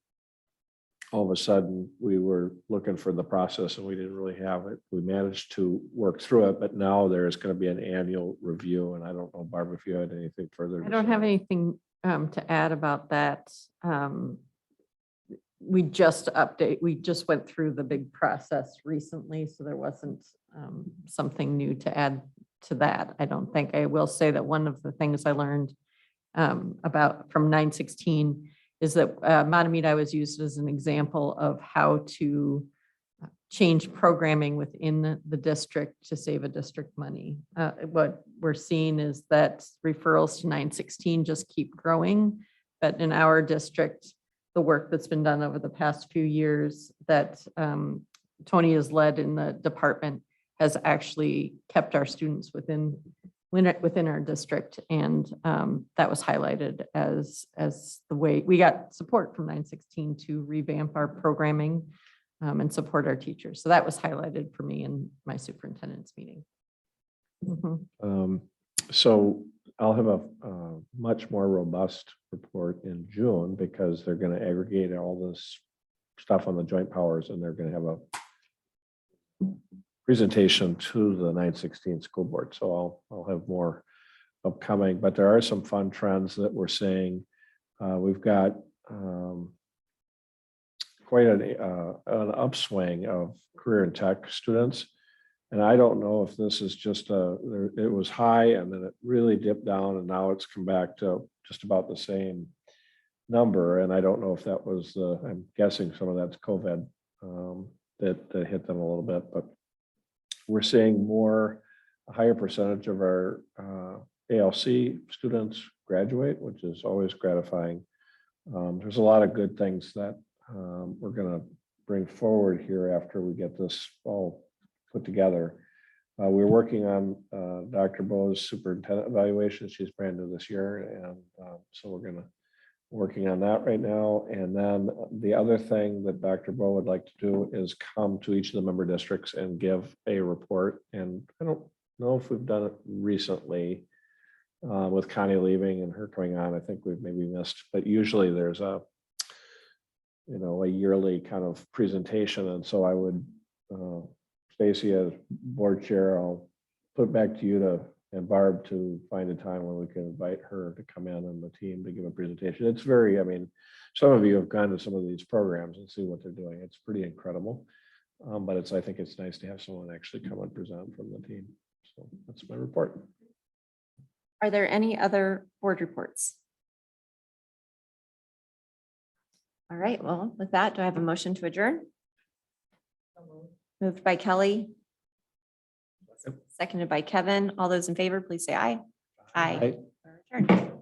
all of a sudden we were looking for the process and we didn't really have it. We managed to work through it, but now there's going to be an annual review. And I don't know, Barb, if you had anything further.
I don't have anything to add about that. We just went through the big process recently, so there wasn't something new to add to that. I don't think. I will say that one of the things I learned about from 916 is that Matamide was used as an example of how to change programming within the district to save a district money. What we're seeing is that referrals to 916 just keep growing, but in our district, the work that's been done over the past few years that Tony has led in the department has actually kept our students within our district. And that was highlighted as the way we got support from 916 to revamp our programming and support our teachers. So that was highlighted for me in my superintendent's meeting.
So I'll have a much more robust report in June because they're going to aggregate all this stuff on the joint powers and they're going to have presentation to the 9/16 school board. So I'll have more upcoming, but there are some fun trends that we're seeing. We've got quite an upswing of career and tech students. And I don't know if this is just it was high and then it really dipped down and now it's come back to just about the same number. And I don't know if that was, I'm guessing some of that's COVID that hit them a little bit, but we're seeing a higher percentage of our ALC students graduate, which is always gratifying. There's a lot of good things that we're going to bring forward here after we get this all put together. We're working on Dr. Bo's superintendent evaluation. She's brand new this year. And so we're working on that right now. And then the other thing that Dr. Bo would like to do is come to each of the member districts and give a report. And I don't know if we've done it recently with Connie leaving and her coming on. I think we've maybe missed, but usually there's a yearly kind of presentation. And so I would, Stacy as board chair, I'll put it back to you and Barb to find a time when we can invite her to come in and the team to give a presentation. It's very, some of you have gone to some of these programs and see what they're doing. It's pretty incredible. But I think it's nice to have someone actually come and present from the team. So that's my report.
Are there any other board reports? All right, well, with that, do I have a motion to adjourn? Moved by Kelly. Seconded by Kevin. All those in favor, please say aye. Aye. Adjourned.